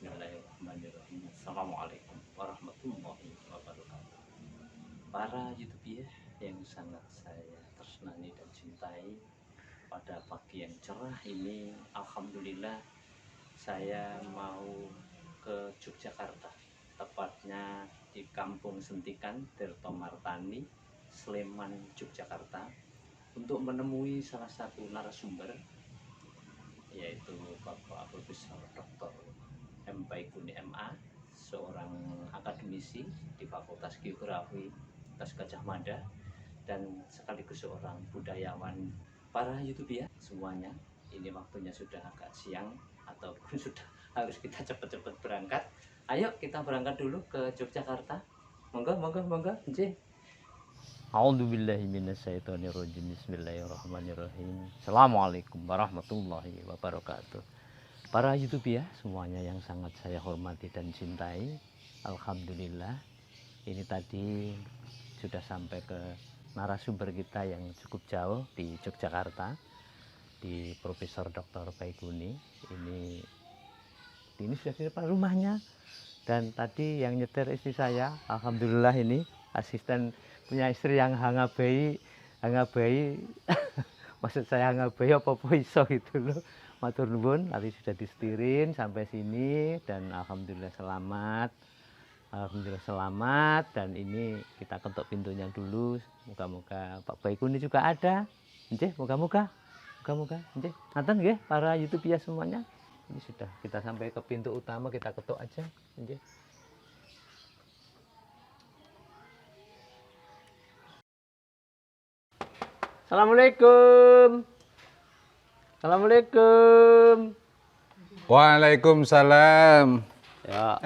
Bismillahirrahmanirrahim. Assalamualaikum warahmatullahi wabarakatuh. Para YouTuber yang sangat saya tresnani dan cintai, pada pagi yang cerah ini, alhamdulillah saya mau ke Yogyakarta, tepatnya di Kampung Sentikan, Tirto Martani, Sleman, Yogyakarta, untuk menemui salah satu narasumber, yaitu Bapak Profesor Dr. M. Baikuni MA, seorang akademisi di Fakultas Geografi Universitas Gajah Mada dan sekaligus seorang budayawan. Para YouTuber semuanya, ini waktunya sudah agak siang ataupun sudah harus kita cepat-cepat berangkat. Ayo kita berangkat dulu ke Yogyakarta. Monggo, monggo, monggo. Nggih. A'udzubillahi minasyaitonirrajim. Bismillahirrahmanirrahim. Assalamualaikum warahmatullahi wabarakatuh. Para YouTuber semuanya yang sangat saya hormati dan cintai, alhamdulillah ini tadi sudah sampai ke narasumber kita yang cukup jauh di Yogyakarta, di Profesor Dr. Baikuni. Ini sudah di depan rumahnya, dan tadi yang nyetir istri saya, alhamdulillah ini asisten punya istri yang hangabai maksud saya hangabai apa iso gitu loh. Matur nuwun, tadi sudah disetirin sampai sini dan alhamdulillah selamat. Alhamdulillah selamat, dan ini kita ketuk pintunya dulu. Moga-moga Pak Baikuni juga ada. Nggih, moga-moga. Nggih. Ngaten nggih para YouTuber semuanya. Ini sudah kita sampai ke pintu utama, kita ketuk aja. Nggih. Assalamualaikum. Assalamualaikum. Waalaikumsalam. Ya,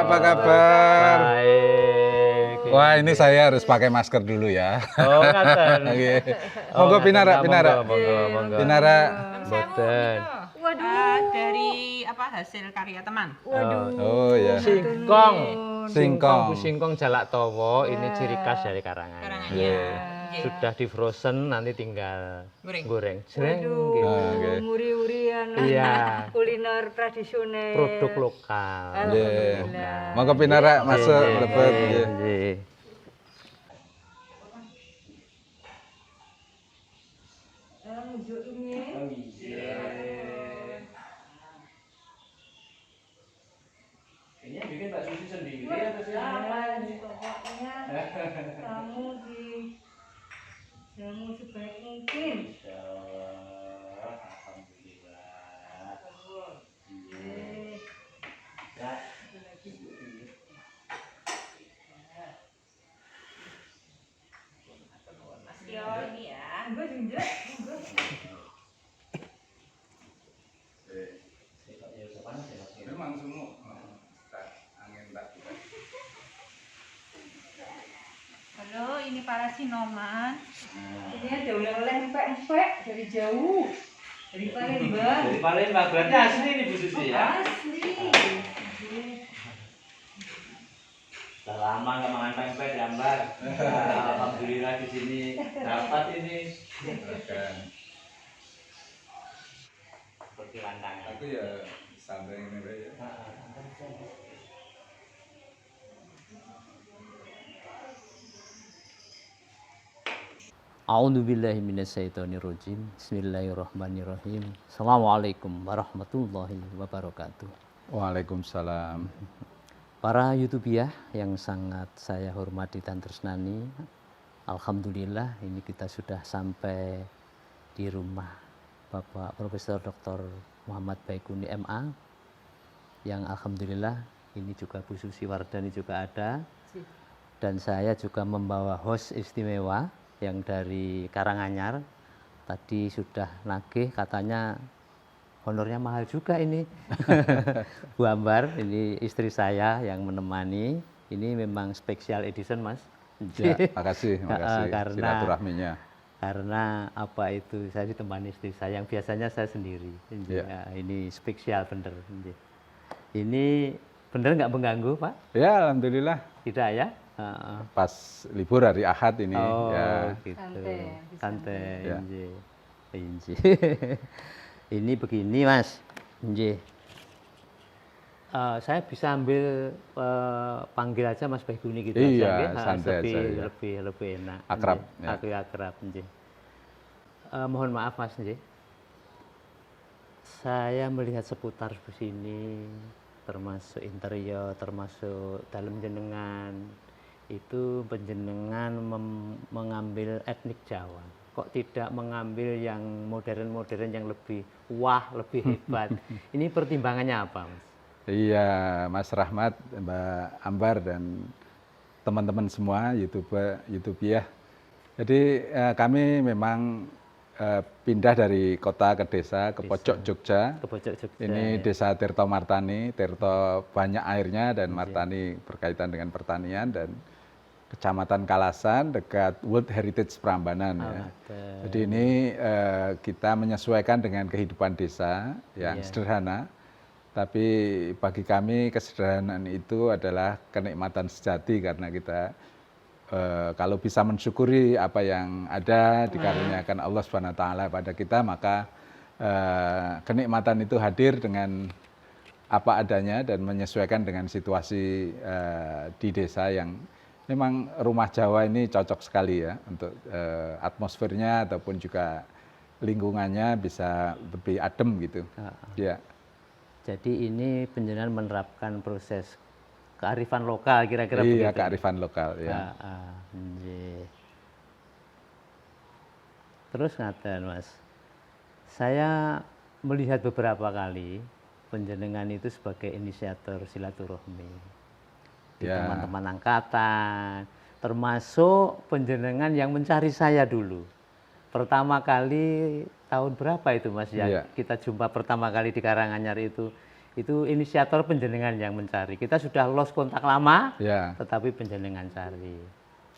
Apa kabar? baik. Wah, ini saya harus pakai masker dulu ya. Oh, ngaten. Oke. Monggo pinara. Monggo. Pinara. Boten. Dari hasil karya teman. Oh ya. Singkong. Singkong jalak towo, ini ciri khas dari Karangan. Iya. Sudah di frozen, nanti tinggal goreng. Muri-urian Iya. kuliner tradisional, Produk lokal. Alhamdulillah. Monggo pinara masuk lebet. Nggih. Ini yang bikin Mbak Susi sendiri atau siapa ini? Pokoknya kamu jamu sebaik mungkin. Alhamdulillah. Iya. Ya. Mas Tio ini ya. Gue juga. Memang semua angin tak. Halo, ini para sinoman. Ini ada oleh-oleh empek-empek dari jauh, dari Palembang. Dari Palembang, berarti asli ini Bu Susi ya? Asli. Sudah lama nggak makan pempek ya Mbak. Alhamdulillah di sini dapat ini. Seperti lantangan. Aku ya santai ini ya. A'udzubillahi minasyaitonirrajim. Bismillahirrahmanirrahim. Assalamualaikum warahmatullahi wabarakatuh. Waalaikumsalam. Para YouTuber yang sangat saya hormati dan tresnani, alhamdulillah ini kita sudah sampai di rumah Bapak Profesor Dr. Muhammad Baikuni MA, yang alhamdulillah ini juga Bu Susi Wardani juga ada, dan saya juga membawa host istimewa yang dari Karanganyar. Tadi sudah nagih, katanya honornya mahal juga ini. Bu Ambar, ini istri saya yang menemani. Ini memang special edition Mas. Ya, makasih. Silaturahminya. Karena apa itu, saya ditemani istri saya yang biasanya saya sendiri. Ya. Ini spesial bener. Ini bener nggak mengganggu Pak? Ya, alhamdulillah. Tidak ya? Pas libur hari Ahad ini. Oh, ya. gitu. Santai. Ya. Ini begini Mas. Saya bisa ambil panggil aja Mas Baiguni gitu Iya, aja, nggih. santai lebih, aja, ya. lebih enak. Akrab, nggih. ya. Lebih akrab, nggih. Mohon maaf Mas, nggih. Saya melihat seputar sini, termasuk interior, termasuk dalam jenengan, itu penjenengan mengambil etnik Jawa. Kok tidak mengambil yang modern-modern yang lebih wah, lebih hebat? Ini pertimbangannya apa, Mas? Iya, Mas Rahmat, Mbak Ambar dan teman-teman semua YouTuber. Jadi kami memang pindah dari kota ke desa ke pojok Jogja. Ke pojok Jogja. Ini desa Tirto Martani. Tirto banyak airnya dan Martani berkaitan dengan pertanian, dan Kecamatan Kalasan dekat World Heritage Prambanan. Ya. Jadi ini kita menyesuaikan dengan kehidupan desa yang sederhana. Tapi bagi kami kesederhanaan itu adalah kenikmatan sejati, karena kita kalau bisa mensyukuri apa yang ada dikaruniakan Allah Subhanahu wa taala pada kita, maka kenikmatan itu hadir dengan apa adanya dan menyesuaikan dengan situasi di desa yang memang rumah Jawa ini cocok sekali ya untuk atmosfernya ataupun juga lingkungannya bisa lebih adem gitu. Ya. Jadi ini penjenengan menerapkan proses kearifan lokal kira-kira begitu. Iya, kearifan lokal ya. Terus ngaten Mas, saya melihat beberapa kali penjenengan itu sebagai inisiator silaturahmi di teman-teman angkatan, termasuk penjenengan yang mencari saya dulu. Pertama kali tahun berapa itu Mas ya? Kita jumpa pertama kali di Karanganyar itu inisiator penjenengan yang mencari. Kita sudah lost kontak lama, tetapi penjenengan cari.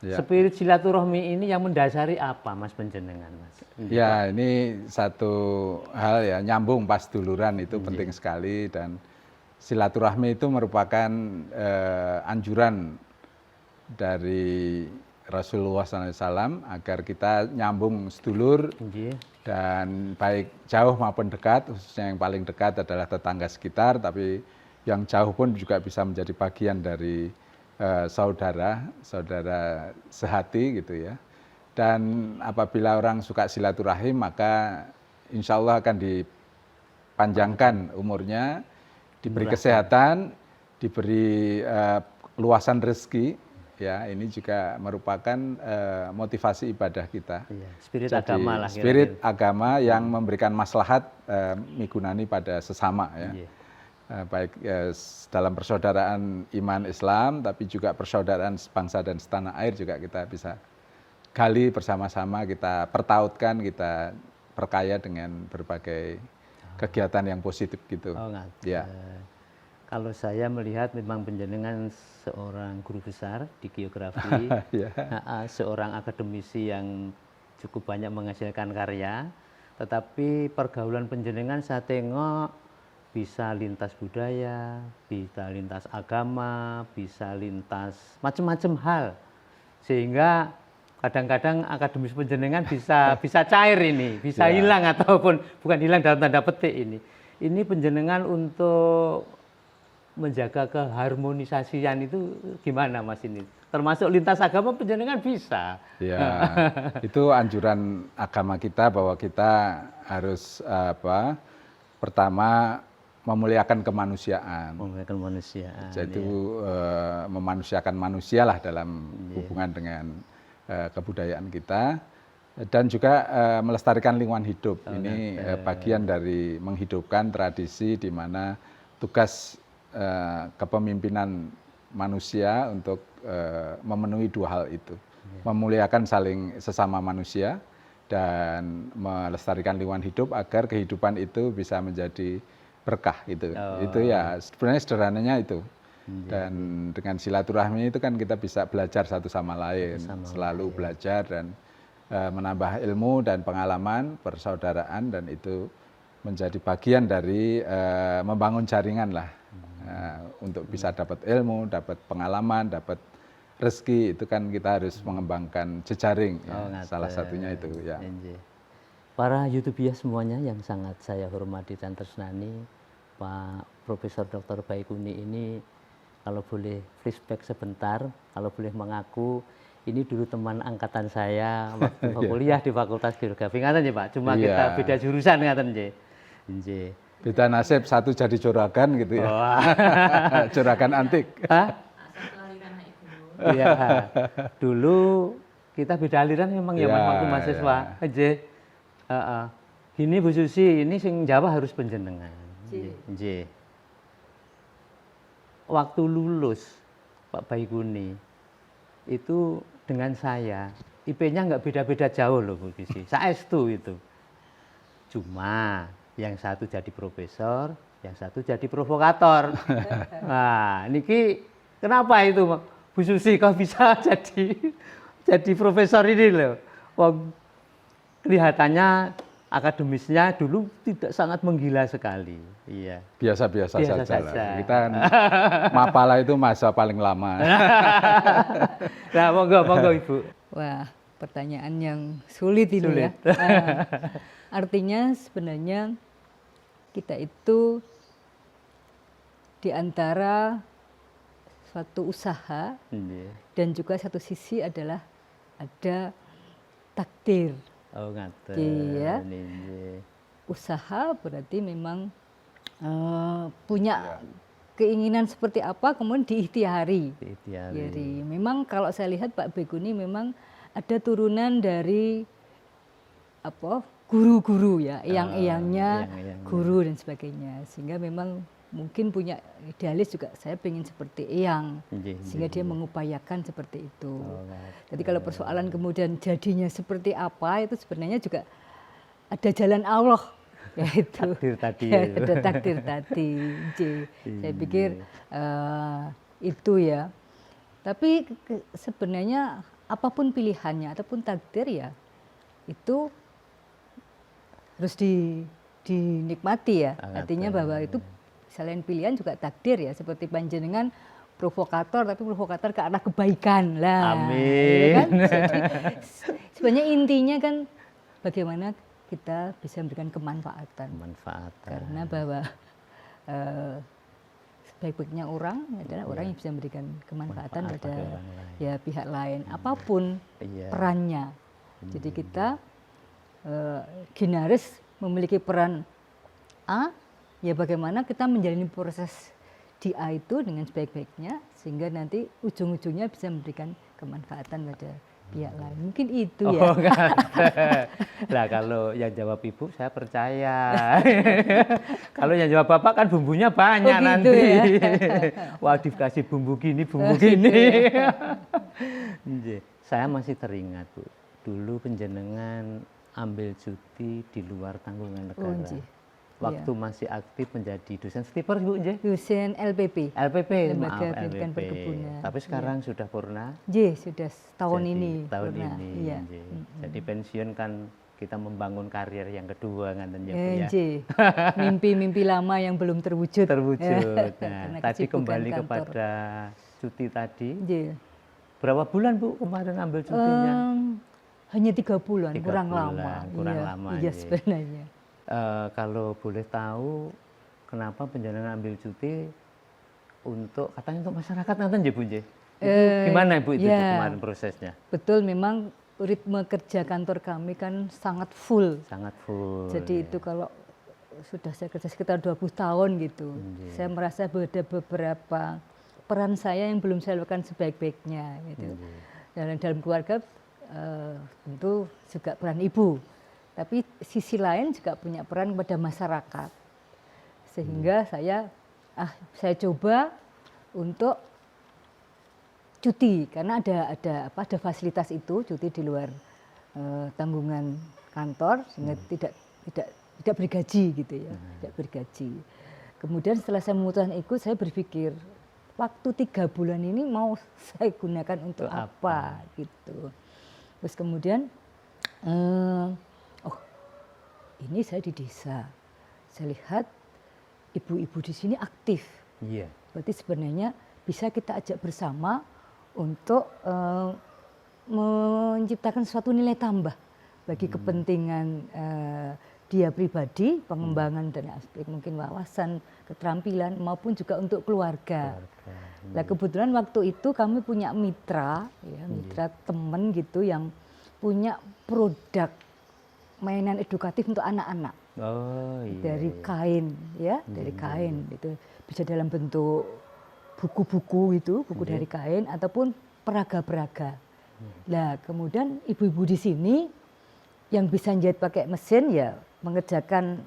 Spirit silaturahmi ini yang mendasari apa Mas penjenengan Mas? Ya, ini satu hal ya, nyambung pas duluran itu penting sekali, dan silaturahmi itu merupakan anjuran dari Rasulullah SAW agar kita nyambung sedulur, dan baik jauh maupun dekat, khususnya yang paling dekat adalah tetangga sekitar, tapi yang jauh pun juga bisa menjadi bagian dari saudara sehati gitu ya. Dan apabila orang suka silaturahim, maka insya Allah akan dipanjangkan umurnya, diberi kesehatan, diberi luasan rezeki. Ya, ini juga merupakan motivasi ibadah kita. Spirit Jadi, agama lah. Spirit agama yang memberikan maslahat migunani pada sesama ya. Baik dalam persaudaraan iman Islam, tapi juga persaudaraan bangsa dan setanah air juga kita bisa gali bersama-sama, kita pertautkan, kita perkaya dengan berbagai kegiatan yang positif gitu. Ya. Kalau saya melihat memang penjenengan seorang guru besar di geografi, seorang akademisi yang cukup banyak menghasilkan karya, tetapi pergaulan penjenengan saya tengok bisa lintas budaya, bisa lintas agama, bisa lintas macam-macam hal, sehingga kadang-kadang akademis penjenengan bisa cair ini, bisa hilang ataupun bukan hilang dalam tanda petik ini. Ini penjenengan untuk menjaga keharmonisasian itu gimana Mas ini? Termasuk lintas agama penjenengan bisa. Ya, itu anjuran agama kita bahwa kita harus pertama memuliakan kemanusiaan. Memuliakan kemanusiaan. Jadi memanusiakan manusia lah dalam hubungan dengan kebudayaan kita, dan juga melestarikan lingkungan hidup. Ini bagian dari menghidupkan tradisi di mana tugas kepemimpinan manusia untuk memenuhi dua hal itu, memuliakan sesama manusia dan melestarikan lingkungan hidup agar kehidupan itu bisa menjadi berkah gitu. Itu ya sebenarnya sederhananya itu. Dan dengan silaturahmi itu kan kita bisa belajar satu sama lain, selalu belajar dan menambah ilmu dan pengalaman persaudaraan, dan itu menjadi bagian dari membangun jaringan lah. Untuk bisa dapat ilmu, dapat pengalaman, dapat rezeki, itu kan kita harus mengembangkan jejaring. Salah satunya itu ya. Para YouTuber semuanya yang sangat saya hormati dan tresnani, Pak Profesor Dr. Baikuni ini kalau boleh flashback sebentar, kalau boleh mengaku ini dulu teman angkatan saya waktu kuliah di Fakultas Geografi, ngaten ya Pak. Cuma kita beda jurusan ngaten nggih. Nggih. Beda nasib, satu jadi juragan gitu ya. Juragan antik. Iya. Dulu kita beda aliran memang ya waktu mahasiswa. Nggih. Heeh. Gini Bu Susi, ini sing Jawa harus penjenengan. Nggih. Waktu lulus Pak Baikuni itu dengan saya IP-nya nggak beda-beda jauh loh Bu Susi. Saestu itu. Cuma yang satu jadi profesor, yang satu jadi provokator. Nah, niki kenapa itu Bu Susi kok bisa jadi profesor ini loh? Wah, kelihatannya akademisnya dulu tidak sangat menggila sekali. Iya. Biasa-biasa saja lah. Kita Mapala itu masa paling lama. Nah, monggo Ibu. Wah, pertanyaan yang sulit ini ya. Artinya sebenarnya kita itu di antara suatu usaha dan juga satu sisi adalah ada takdir. Oh, ngaten. Iya. Usaha berarti memang punya keinginan seperti apa kemudian diikhtiari. Jadi memang kalau saya lihat Pak Baikuni memang ada turunan dari apa guru-guru ya, eyang-eyangnya guru dan sebagainya, sehingga memang mungkin punya idealis juga saya pengen seperti eyang, sehingga dia mengupayakan seperti itu. Jadi kalau persoalan kemudian jadinya seperti apa itu sebenarnya juga ada jalan Allah, yaitu takdir tadi. Ya, ada takdir tadi. Saya pikir itu ya. Tapi sebenarnya apapun pilihannya ataupun takdir ya itu harus dinikmati ya. Artinya bahwa itu selain pilihan juga takdir ya, seperti panjenengan provokator tapi provokator ke arah kebaikan lah. Amin. Ya kan? Jadi sebenarnya intinya kan bagaimana kita bisa memberikan kemanfaatan. Karena bahwa sebaik-baiknya orang adalah orang yang bisa memberikan kemanfaatan pada ya pihak lain apapun perannya. Jadi kita Ginaris memiliki peran A, ya bagaimana kita menjalani proses di A itu dengan sebaik-baiknya sehingga nanti ujung-ujungnya bisa memberikan kemanfaatan pada pihak lain. Mungkin itu ya. Nah kalau yang jawab Ibu saya percaya. Kalau yang jawab Bapak kan bumbunya banyak gitu nanti. Ya? Wah dikasih bumbu gini, bumbu gini. Saya masih teringat Bu, dulu penjenengan ambil cuti di luar tanggungan negara. Waktu masih aktif menjadi dosen stiper Bu, dosen LPP. Lembaga Pendidikan Perkebunan. Tapi sekarang sudah purna. Sudah tahun ini. Tahun ini. Iya. Jadi pensiun kan kita membangun karir yang kedua ngaten ya Bu ya. Mimpi-mimpi lama yang belum terwujud. Nah, tadi kembali kepada cuti tadi. Berapa bulan Bu kemarin ambil cutinya? Hanya 3 bulan, kurang lama. Iya sebenarnya. Kalau boleh tahu kenapa penjenengan ambil cuti untuk katanya untuk masyarakat nanti ya Bu itu gimana Bu itu kemarin prosesnya? Betul, memang ritme kerja kantor kami kan sangat full. Jadi itu kalau sudah saya kerja sekitar 20 tahun gitu, saya merasa ada beberapa peran saya yang belum saya lakukan sebaik-baiknya gitu. Dan dalam keluarga tentu juga peran ibu, tapi sisi lain juga punya peran kepada masyarakat, sehingga saya coba untuk cuti karena ada fasilitas itu, cuti di luar tanggungan kantor sehingga tidak bergaji gitu ya, tidak bergaji. Kemudian setelah saya memutuskan ikut, saya berpikir waktu 3 bulan ini mau saya gunakan untuk apa gitu. Terus kemudian, ini saya di desa, saya lihat ibu-ibu di sini aktif. Berarti sebenarnya bisa kita ajak bersama untuk menciptakan suatu nilai tambah bagi kepentingan dia pribadi, pengembangan dan aspek mungkin wawasan, keterampilan maupun juga untuk keluarga. Nah kebetulan waktu itu kami punya mitra, ya, mitra teman gitu yang punya produk mainan edukatif untuk anak-anak. Oh, iya, dari kain, ya, dari kain itu bisa dalam bentuk buku-buku itu, buku dari kain ataupun peraga-peraga. Nah kemudian ibu-ibu di sini yang bisa jahit pakai mesin ya mengerjakan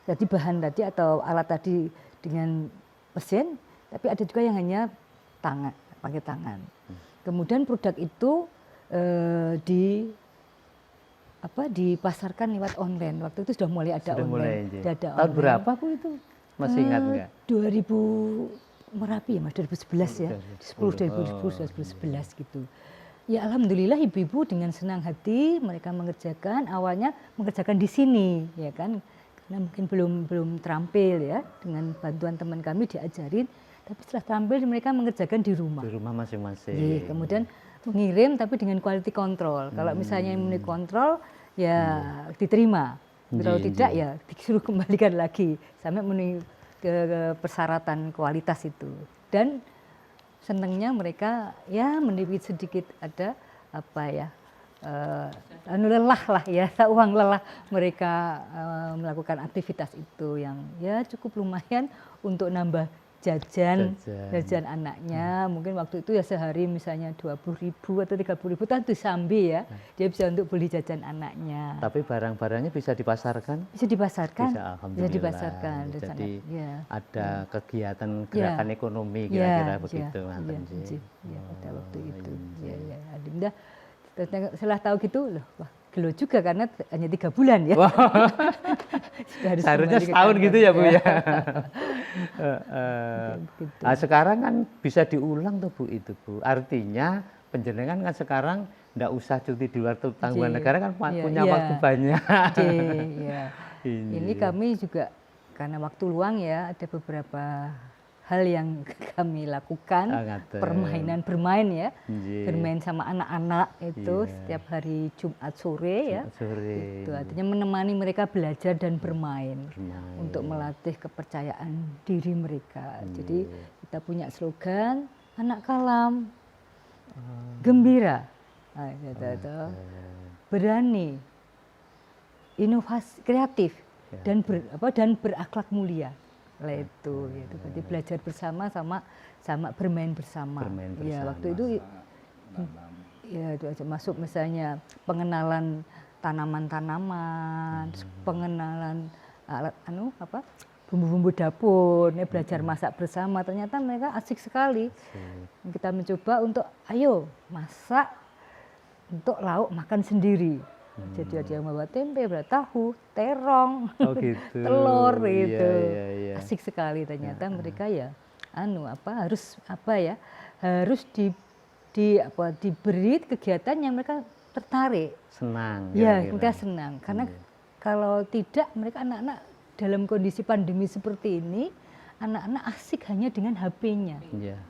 tadi bahan tadi atau alat tadi dengan mesin, tapi ada juga yang hanya tangan, pakai tangan. Kemudian produk itu dipasarkan lewat online. Waktu itu sudah mulai ada online. Tahun berapa Bu itu? Masih ingat nggak? 2000 Merapi ya Mas, 2011 ya. 2011 gitu. Ya alhamdulillah ibu-ibu dengan senang hati mereka mengerjakan, awalnya mengerjakan di sini ya kan. Karena mungkin belum terampil ya, dengan bantuan teman kami diajarin, tapi setelah terampil mereka mengerjakan di rumah. Di rumah masing-masing. Ya, kemudian mengirim tapi dengan quality control. Kalau misalnya memenuhi kontrol ya diterima. Kalau tidak ya disuruh kembalikan lagi sampai memenuhi ke persyaratan kualitas itu. Dan senangnya mereka ya mendapat sedikit ada apa ya lelah lah ya, uang lelah mereka melakukan aktivitas itu yang ya cukup lumayan untuk nambah jajan anaknya. Mungkin waktu itu ya sehari misalnya 20.000 atau 30.000 kan disambi ya, dia bisa untuk beli jajan anaknya. Tapi barang-barangnya bisa dipasarkan? Bisa dipasarkan. Bisa, alhamdulillah. Bisa dipasarkan. Jadi ya. ada kegiatan gerakan ekonomi kira-kira begitu. Ya, pada waktu itu. Ya, alhamdulillah. Setelah tahu gitu loh, wah gelo juga karena hanya 3 bulan ya. Seharusnya setahun gitu ya Bu ya. Gitu. Nah, sekarang kan bisa diulang tuh Bu itu Bu. Artinya penjenengan kan sekarang enggak usah cuti di luar tanggungan negara kan punya waktu banyak. Ini kami juga karena waktu luang ya ada beberapa hal yang kami lakukan, permainan bermain ya, bermain sama anak-anak itu setiap hari Jumat sore ya. Itu artinya menemani mereka belajar dan bermain. Untuk melatih kepercayaan diri mereka. Jadi kita punya slogan anak kalam, gembira, berani, inovasi, kreatif dan berakhlak mulia. Lah itu berarti belajar bersama sama bermain bersama. Ya waktu itu ya itu aja masuk misalnya pengenalan tanaman-tanaman, pengenalan alat bumbu-bumbu dapur, belajar masak bersama. Ternyata mereka asik sekali. Kita mencoba untuk ayo masak untuk lauk makan sendiri. Jadi ada yang bawa tempe, bawa tahu, terong, telur itu. Asik sekali ternyata mereka ya harus diberi kegiatan yang mereka tertarik. Senang. Ya, mereka senang karena kalau tidak mereka anak-anak dalam kondisi pandemi seperti ini anak-anak asik hanya dengan HP-nya.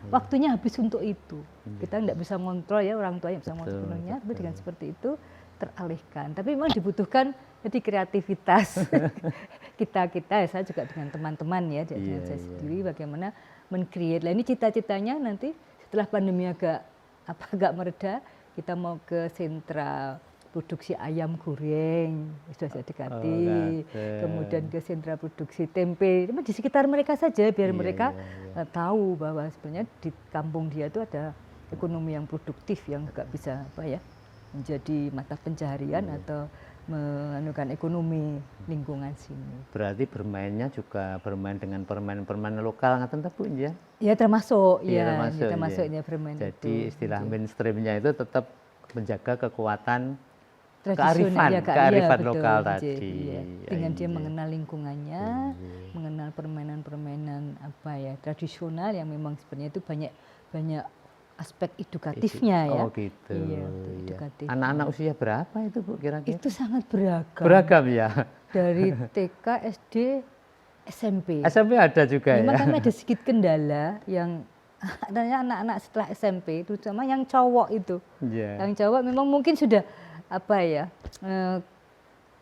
Waktunya habis untuk itu. Kita tidak bisa ngontrol ya, orang tua yang bisa ngontrol sepenuhnya, tapi dengan seperti itu teralihkan. Tapi memang dibutuhkan jadi kreativitas kita ya, saya juga dengan teman-teman ya, dengan saya sendiri bagaimana men-create. Lah ini cita-citanya nanti setelah pandemi agak mereda, kita mau ke sentra produksi ayam goreng sudah saya dekati, kemudian ke sentra produksi tempe, di sekitar mereka saja biar mereka tahu bahwa sebenarnya di kampung dia itu ada ekonomi yang produktif yang juga bisa menjadi mata pencaharian atau menganukan ekonomi lingkungan sini. Berarti bermainnya juga bermain dengan permainan lokal ngaten ta Bu ya? Ya termasuk ya bermain. Jadi istilah mainstreamnya itu tetap menjaga kekuatan kearifan lokal tadi. Dengan dia mengenal lingkungannya, mengenal permainan-permainan tradisional yang memang sebenarnya itu banyak aspek edukatifnya ya. Oh gitu. Iya, edukatif. Anak-anak usia berapa itu Bu kira-kira? Itu sangat beragam. Beragam ya. Dari TK, SD, SMP. SMP ada juga memang ya. kami ada sedikit kendala yang adanya anak-anak setelah SMP, terutama yang cowok itu. Yang cowok memang mungkin sudah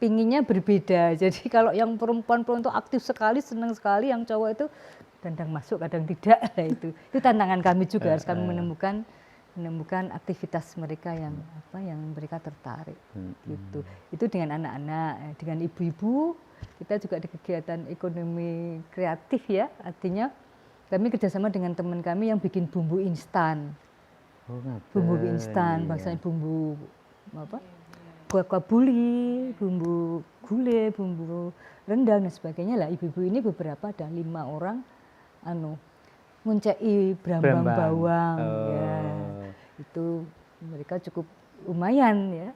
pinginnya berbeda. Jadi kalau yang perempuan itu aktif sekali, senang sekali, yang cowok itu kadang masuk, kadang tidak. Nah, itu tantangan kami juga, harus kami menemukan aktivitas mereka yang mereka tertarik gitu. Itu dengan anak-anak, dengan ibu-ibu, kita juga di kegiatan ekonomi kreatif ya, artinya kami kerjasama dengan teman kami yang bikin bumbu instan. Bumbu instan, bahasanya bumbu kuah buli, bumbu gulai, bumbu rendang dan sebagainya lah. Ibu-ibu ini beberapa ada 5 orang nguncai brambang bawang ya. Itu mereka cukup lumayan ya.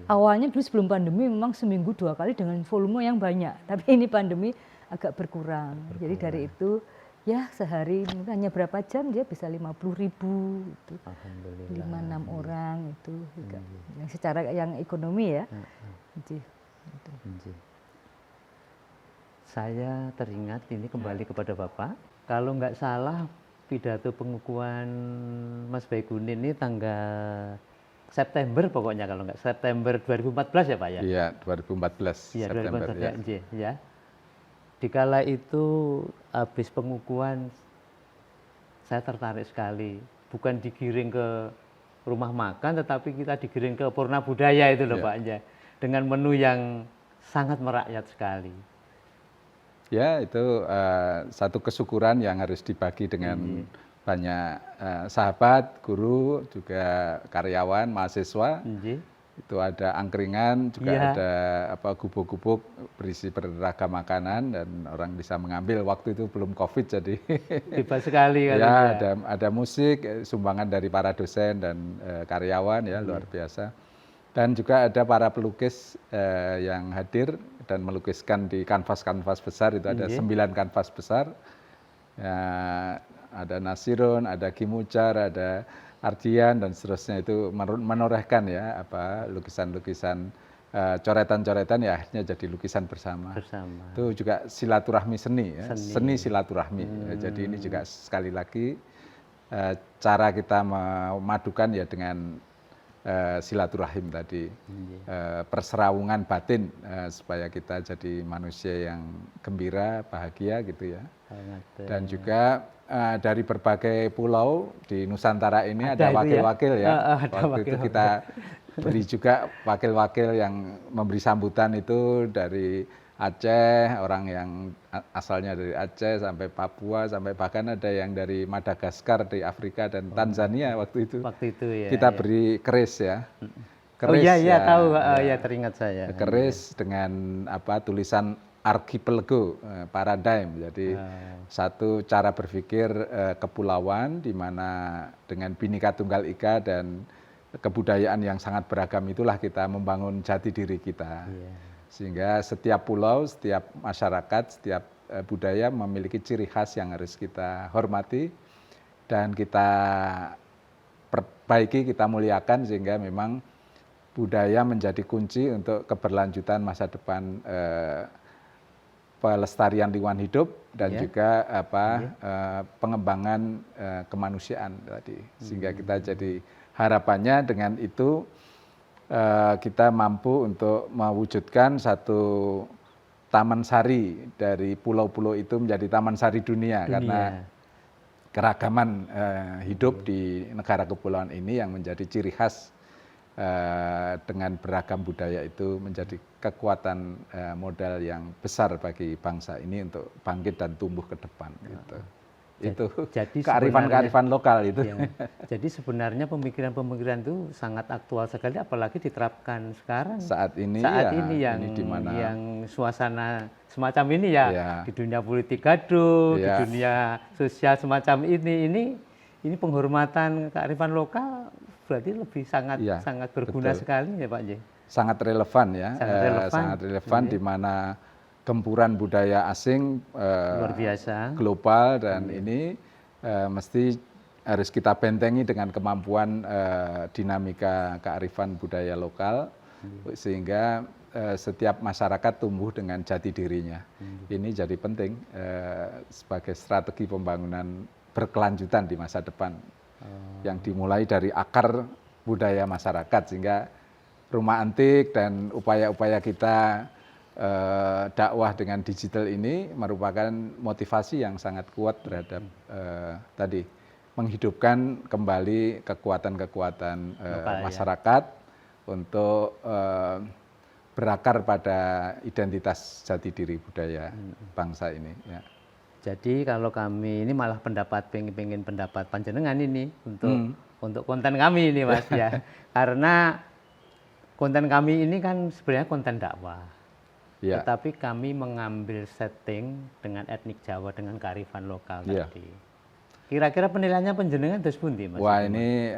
Awalnya dulu sebelum pandemi memang seminggu 2 kali dengan volume yang banyak. Tapi ini pandemi agak berkurang. Jadi dari itu ya sehari hanya berapa jam dia bisa 50.000 itu. 5-6 orang itu juga. Yang secara yang ekonomi ya. Saya teringat ini kembali kepada Bapak. Kalau nggak salah pidato pengukuhan Mas Baikunin ini tanggal September pokoknya kalau nggak September 2014 ya Pak ya? Iya 2014 Iya September 2014 ya. Dikala itu habis pengukuhan saya tertarik sekali. Bukan digiring ke rumah makan tetapi kita digiring ke Purna Budaya itu loh Pak ya. Dengan menu yang sangat merakyat sekali. Ya itu satu kesyukuran yang harus dibagi dengan banyak sahabat, guru, juga karyawan, mahasiswa. Itu ada angkringan, juga ada gubuk-gubuk berisi beragam makanan dan orang bisa mengambil. Waktu itu belum COVID jadi bebas sekali kan. Ya ada musik, sumbangan dari para dosen dan karyawan ya luar biasa. Dan juga ada para pelukis yang hadir dan melukiskan di kanvas-kanvas besar, itu ada 9 kanvas besar. Ya, ada Nasirun, ada Kimucar, ada Ardian dan seterusnya, itu menorehkan ya lukisan-lukisan, coretan-coretan ya akhirnya jadi lukisan bersama. Itu juga silaturahmi seni ya, seni silaturahmi. Jadi ini juga sekali lagi cara kita memadukan ya dengan silaturahim tadi, perserawungan batin supaya kita jadi manusia yang gembira, bahagia gitu ya. Dan juga dari berbagai pulau di Nusantara ini ada wakil-wakil ya. Waktu itu kita beri juga wakil-wakil yang memberi sambutan itu dari Aceh, orang yang asalnya dari Aceh sampai Papua, sampai bahkan ada yang dari Madagaskar di Afrika dan Tanzania waktu itu. Ya, kita beri keris ya. Keris, ya tahu ya teringat saya. Keris dengan tulisan archipelago, paradigm. Jadi satu cara berpikir kepulauan di mana dengan Bhinneka Tunggal Ika dan kebudayaan yang sangat beragam itulah kita membangun jati diri kita. Sehingga setiap pulau, setiap masyarakat, setiap budaya memiliki ciri khas yang harus kita hormati dan kita perbaiki, kita muliakan sehingga memang budaya menjadi kunci untuk keberlanjutan masa depan pelestarian lingkungan hidup dan juga pengembangan kemanusiaan tadi. Sehingga kita jadi harapannya dengan itu kita mampu untuk mewujudkan satu taman sari dari pulau-pulau itu menjadi taman sari dunia. Karena keragaman hidup di negara kepulauan ini yang menjadi ciri khas dengan beragam budaya itu menjadi kekuatan modal yang besar bagi bangsa ini untuk bangkit dan tumbuh ke depan gitu. Itu jadi kearifan lokal itu. Ya, jadi sebenarnya pemikiran-pemikiran itu sangat aktual sekali, apalagi diterapkan sekarang. Saat ini yang dimana yang suasana semacam ini ya, di dunia politik gaduh, di dunia sosial semacam ini penghormatan kearifan lokal berarti lebih sangat berguna sekali ya Pak J. Sangat relevan ya, sangat relevan di mana gempuran budaya asing luar biasa global dan ini mesti harus kita bentengi dengan kemampuan dinamika kearifan budaya lokal sehingga setiap masyarakat tumbuh dengan jati dirinya. Ini jadi penting sebagai strategi pembangunan berkelanjutan di masa depan yang dimulai dari akar budaya masyarakat, sehingga rumah antik dan upaya-upaya kita dakwah dengan digital ini merupakan motivasi yang sangat kuat terhadap tadi menghidupkan kembali kekuatan-kekuatan masyarakat untuk berakar pada identitas jati diri budaya bangsa ini. Ya. Jadi kalau kami ini malah pengen pendapat panjenengan ini untuk konten kami ini Mas ya, karena konten kami ini kan sebenarnya konten dakwah. Ya. Tetapi kami mengambil setting dengan etnik Jawa, dengan kearifan lokal tadi. Kira-kira penilaiannya panjenengan terus pundi Mas? Wah ini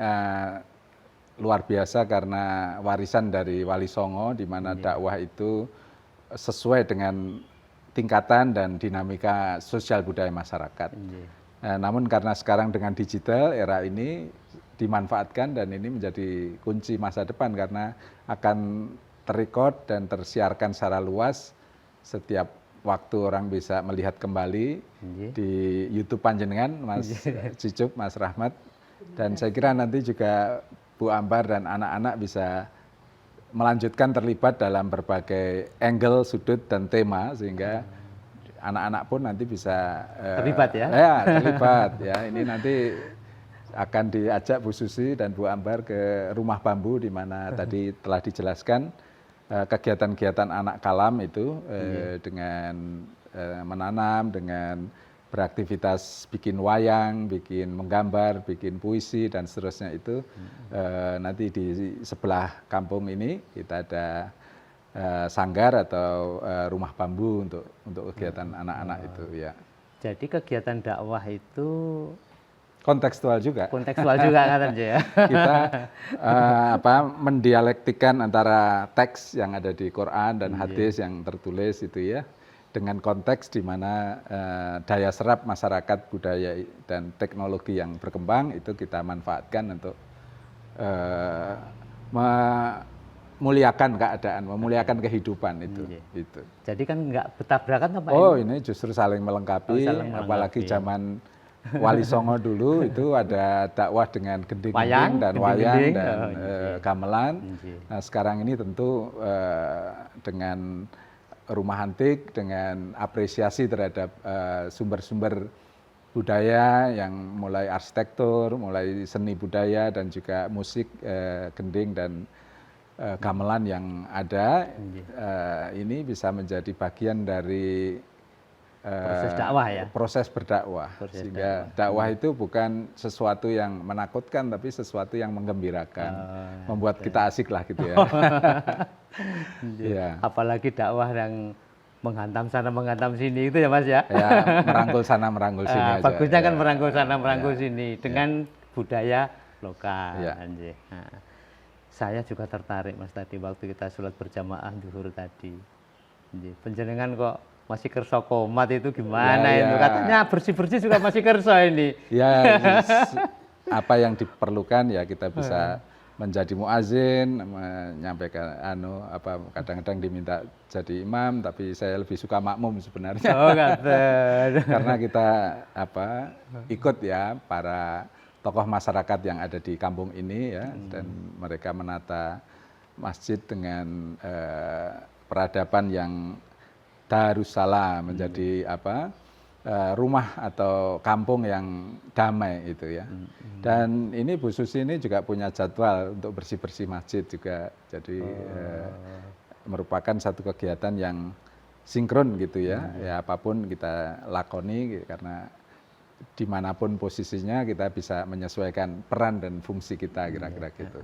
luar biasa karena warisan dari Wali Songo di mana dakwah itu sesuai dengan tingkatan dan dinamika sosial budaya masyarakat. Namun karena sekarang dengan digital era ini dimanfaatkan dan ini menjadi kunci masa depan karena akan terrecord dan tersiarkan secara luas, setiap waktu orang bisa melihat kembali di YouTube panjenengan, Mas Cicup, Mas Rahmat, dan saya kira nanti juga Bu Ambar dan anak-anak bisa melanjutkan terlibat dalam berbagai angle, sudut, dan tema sehingga anak-anak pun nanti bisa terlibat ya? Ya, terlibat ya. Ini nanti akan diajak Bu Susi dan Bu Ambar ke rumah bambu di mana tadi telah dijelaskan kegiatan-kegiatan anak kalam itu dengan menanam, dengan beraktivitas bikin wayang, bikin menggambar, bikin puisi dan seterusnya itu nanti di sebelah kampung ini kita ada sanggar atau rumah bambu untuk kegiatan anak-anak itu ya. Jadi kegiatan dakwah itu kontekstual juga. Kontekstual juga kan ya. Kita mendialektikan antara teks yang ada di Quran dan hadis yang tertulis itu ya dengan konteks di mana daya serap masyarakat, budaya dan teknologi yang berkembang itu kita manfaatkan untuk memuliakan keadaan, memuliakan kehidupan itu. Gitu. Jadi kan nggak bertabrakan apa? Ini justru saling melengkapi, apalagi zaman Wali Songo dulu itu ada dakwah dengan gending-gending dan wayang dan gamelan. Nah sekarang ini tentu dengan rumah antik, dengan apresiasi terhadap sumber-sumber budaya yang mulai arsitektur, mulai seni budaya dan juga musik gending dan gamelan yang ada, ini bisa menjadi bagian dari proses dakwah ya. Proses berdakwah. Sehingga dakwah itu bukan sesuatu yang menakutkan tapi sesuatu yang menggembirakan. Membuat kita asik lah gitu ya. Ya. Apalagi dakwah yang menghantam sana menghantam sini itu ya Mas ya. Ya, merangkul sana merangkul sini aja. Bagusnya kan merangkul sana merangkul sini dengan budaya lokal. Nah, saya juga tertarik Mas tadi waktu kita sholat berjamaah zuhur tadi. Panjenengan kok masih kerso komat itu gimana itu? Katanya bersih-bersih juga masih kerso ini. Ya, apa yang diperlukan ya kita bisa menjadi muazin, menyampaikan kadang-kadang diminta jadi imam, tapi saya lebih suka makmum sebenarnya. Oh, kata. Karena kita ikut ya para tokoh masyarakat yang ada di kampung ini ya, dan mereka menata masjid dengan peradaban yang Darussalam menjadi rumah atau kampung yang damai itu ya. Dan ini Bu Susi ini juga punya jadwal untuk bersih-bersih masjid juga. Jadi merupakan satu kegiatan yang sinkron gitu ya. Ya apapun kita lakoni karena dimanapun posisinya kita bisa menyesuaikan peran dan fungsi kita kira-kira gitu.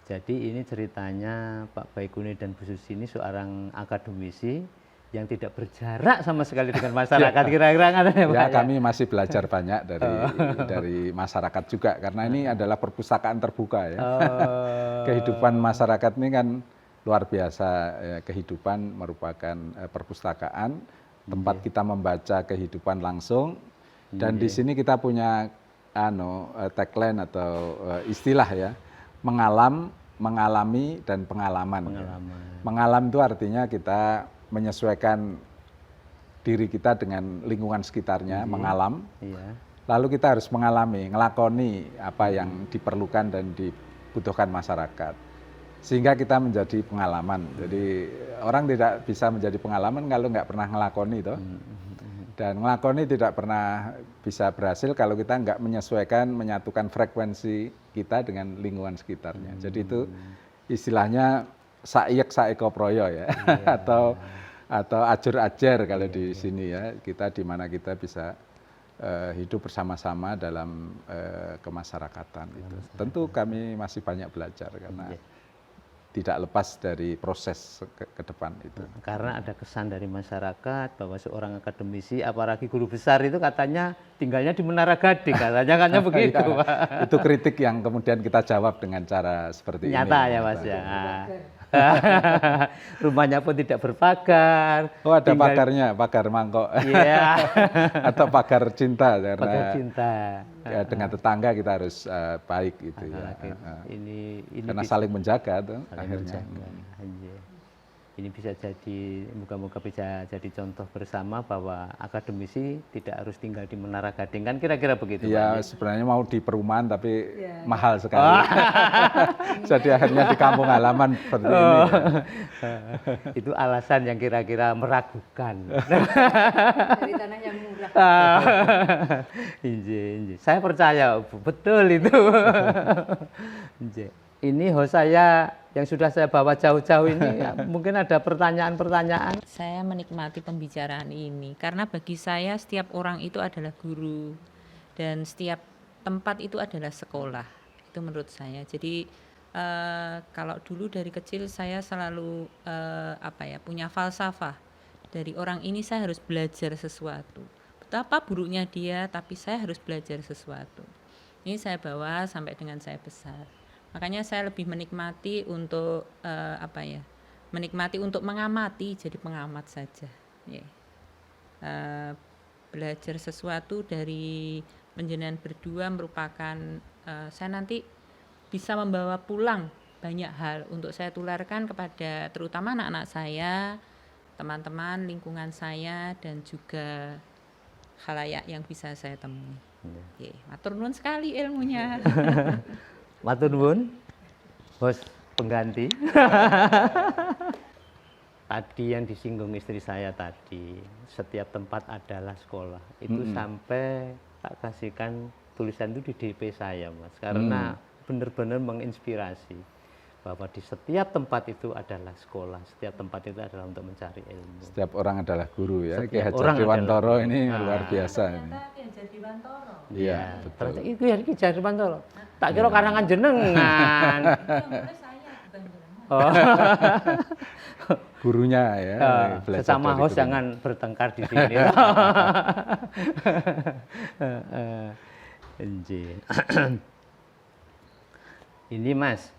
Jadi ini ceritanya Pak Baikuni dan Bu Susi ini seorang akademisi yang tidak berjarak sama sekali dengan masyarakat kira-kira kan ya Pak? Ya kami masih belajar banyak dari masyarakat juga karena ini adalah perpustakaan terbuka ya. Kehidupan masyarakat ini kan luar biasa ya, kehidupan merupakan perpustakaan tempat kita membaca kehidupan langsung dan di sini kita punya tagline atau istilah ya mengalami dan pengalaman. Mengalam itu artinya kita menyesuaikan diri kita dengan lingkungan sekitarnya, mengalam. Lalu kita harus mengalami, ngelakoni apa yang diperlukan dan dibutuhkan masyarakat. sehingga kita menjadi pengalaman. Jadi orang tidak bisa menjadi pengalaman kalau nggak pernah ngelakoni toh. Dan ngelakoni tidak pernah bisa berhasil kalau kita nggak menyesuaikan, menyatukan frekuensi kita dengan lingkungan sekitarnya. Jadi itu istilahnya saiyek saeko proyo ya, atau ajur-ajar kalau di sini ya. Kita di mana kita bisa hidup bersama-sama dalam kemasyarakatan itu. Tentu kami masih banyak belajar karena tidak lepas dari proses ke depan itu. Karena ada kesan dari masyarakat bahwa seorang akademisi, apalagi guru besar itu katanya tinggalnya di Menara Gading, katanya begitu, Ya, Pak. itu kritik yang kemudian kita jawab dengan cara seperti Nyata ini. ya Mas ya. Rumahnya pun tidak berpagar. Oh, ada pagarnya, pagar mangkok. Iya. Atau pagar cinta karena Pagar cinta. ya, dengan tetangga kita harus baik gitu ya. Ini Karena bisa saling menjaga tuh saling akhirnya. menjaga. Iya. Ini bisa jadi, moga-moga bisa jadi contoh bersama bahwa akademisi tidak harus tinggal di Menara Gading, kan kira-kira begitu. Iya, Pak? sebenarnya mau di perumahan tapi mahal sekali. Jadi akhirnya di kampung halaman seperti ini. Ya. Itu alasan yang kira-kira meragukan. Dari tanah yang murah. Inje. Saya percaya betul itu. Inje. Ini host saya yang sudah saya bawa jauh-jauh ini, ya, mungkin ada pertanyaan-pertanyaan. Saya menikmati pembicaraan ini karena bagi saya setiap orang itu adalah guru dan setiap tempat itu adalah sekolah. Itu menurut saya. Jadi kalau dulu dari kecil saya selalu punya falsafah. Dari orang ini saya harus belajar sesuatu. Betapa buruknya dia, tapi saya harus belajar sesuatu. Ini saya bawa sampai dengan saya besar. Makanya saya lebih menikmati untuk menikmati untuk mengamati, jadi pengamat saja. Belajar sesuatu dari panjenengan berdua merupakan saya nanti bisa membawa pulang banyak hal untuk saya tularkan kepada terutama anak-anak saya, teman-teman lingkungan saya, dan juga khalayak yang bisa saya temui. Matur nuwun sekali ilmunya. Matur nuwun, bos pengganti. Tadi yang disinggung istri saya tadi, setiap tempat adalah sekolah. Itu sampai tak kasihkan tulisan itu di DP saya, Mas. Karena benar-benar menginspirasi bahwa di setiap tempat itu adalah sekolah, setiap tempat itu adalah untuk mencari ilmu. Setiap orang adalah guru ya. Ki Setiap Hajar orang Dewantoro adalah- ini luar biasa ini. Iya, betul. Ternyata itu ya Ki Hajar Dewantoro. Tak kira karangan jenengan. Oh. Gurunya ya. belajar Sesama dari host guru. jangan bertengkar di sini. Anjir. Ini Mas,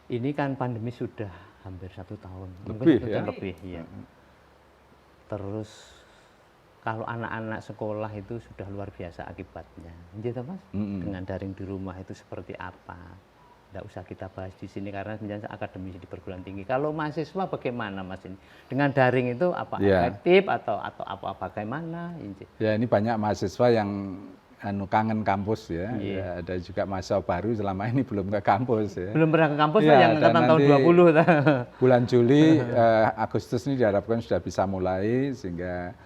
ini kan pandemi sudah hampir 1 tahun. Mungkin Lebih, 1 ya? tahun lebih, ya. Terus kalau anak-anak sekolah itu sudah luar biasa akibatnya. Gitu Mas, dengan daring di rumah itu seperti apa? Tidak usah kita bahas di sini karena sebenarnya akademisi di perguruan tinggi. Kalau mahasiswa bagaimana Mas ini? Dengan daring itu apa efektif atau apa bagaimana? Ya ini banyak mahasiswa yang kangen kampus ya. Iya. Ya, ada juga mahasiswa baru selama ini belum ke kampus ya. Belum pernah ke kampus Iya, Pak, yang dan angkatan tahun nanti 20. Bulan Juli, Agustus ini diharapkan sudah bisa mulai sehingga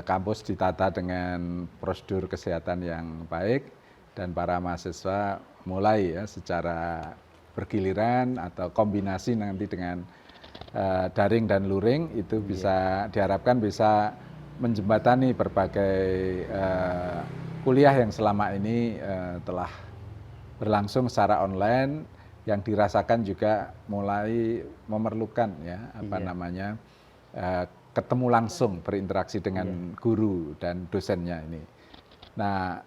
kampus ditata dengan prosedur kesehatan yang baik dan para mahasiswa mulai ya secara bergiliran atau kombinasi nanti dengan daring dan luring itu bisa diharapkan bisa menjembatani berbagai kuliah yang selama ini telah berlangsung secara online yang dirasakan juga mulai memerlukan ya namanya ketemu langsung berinteraksi dengan guru dan dosennya ini. Nah,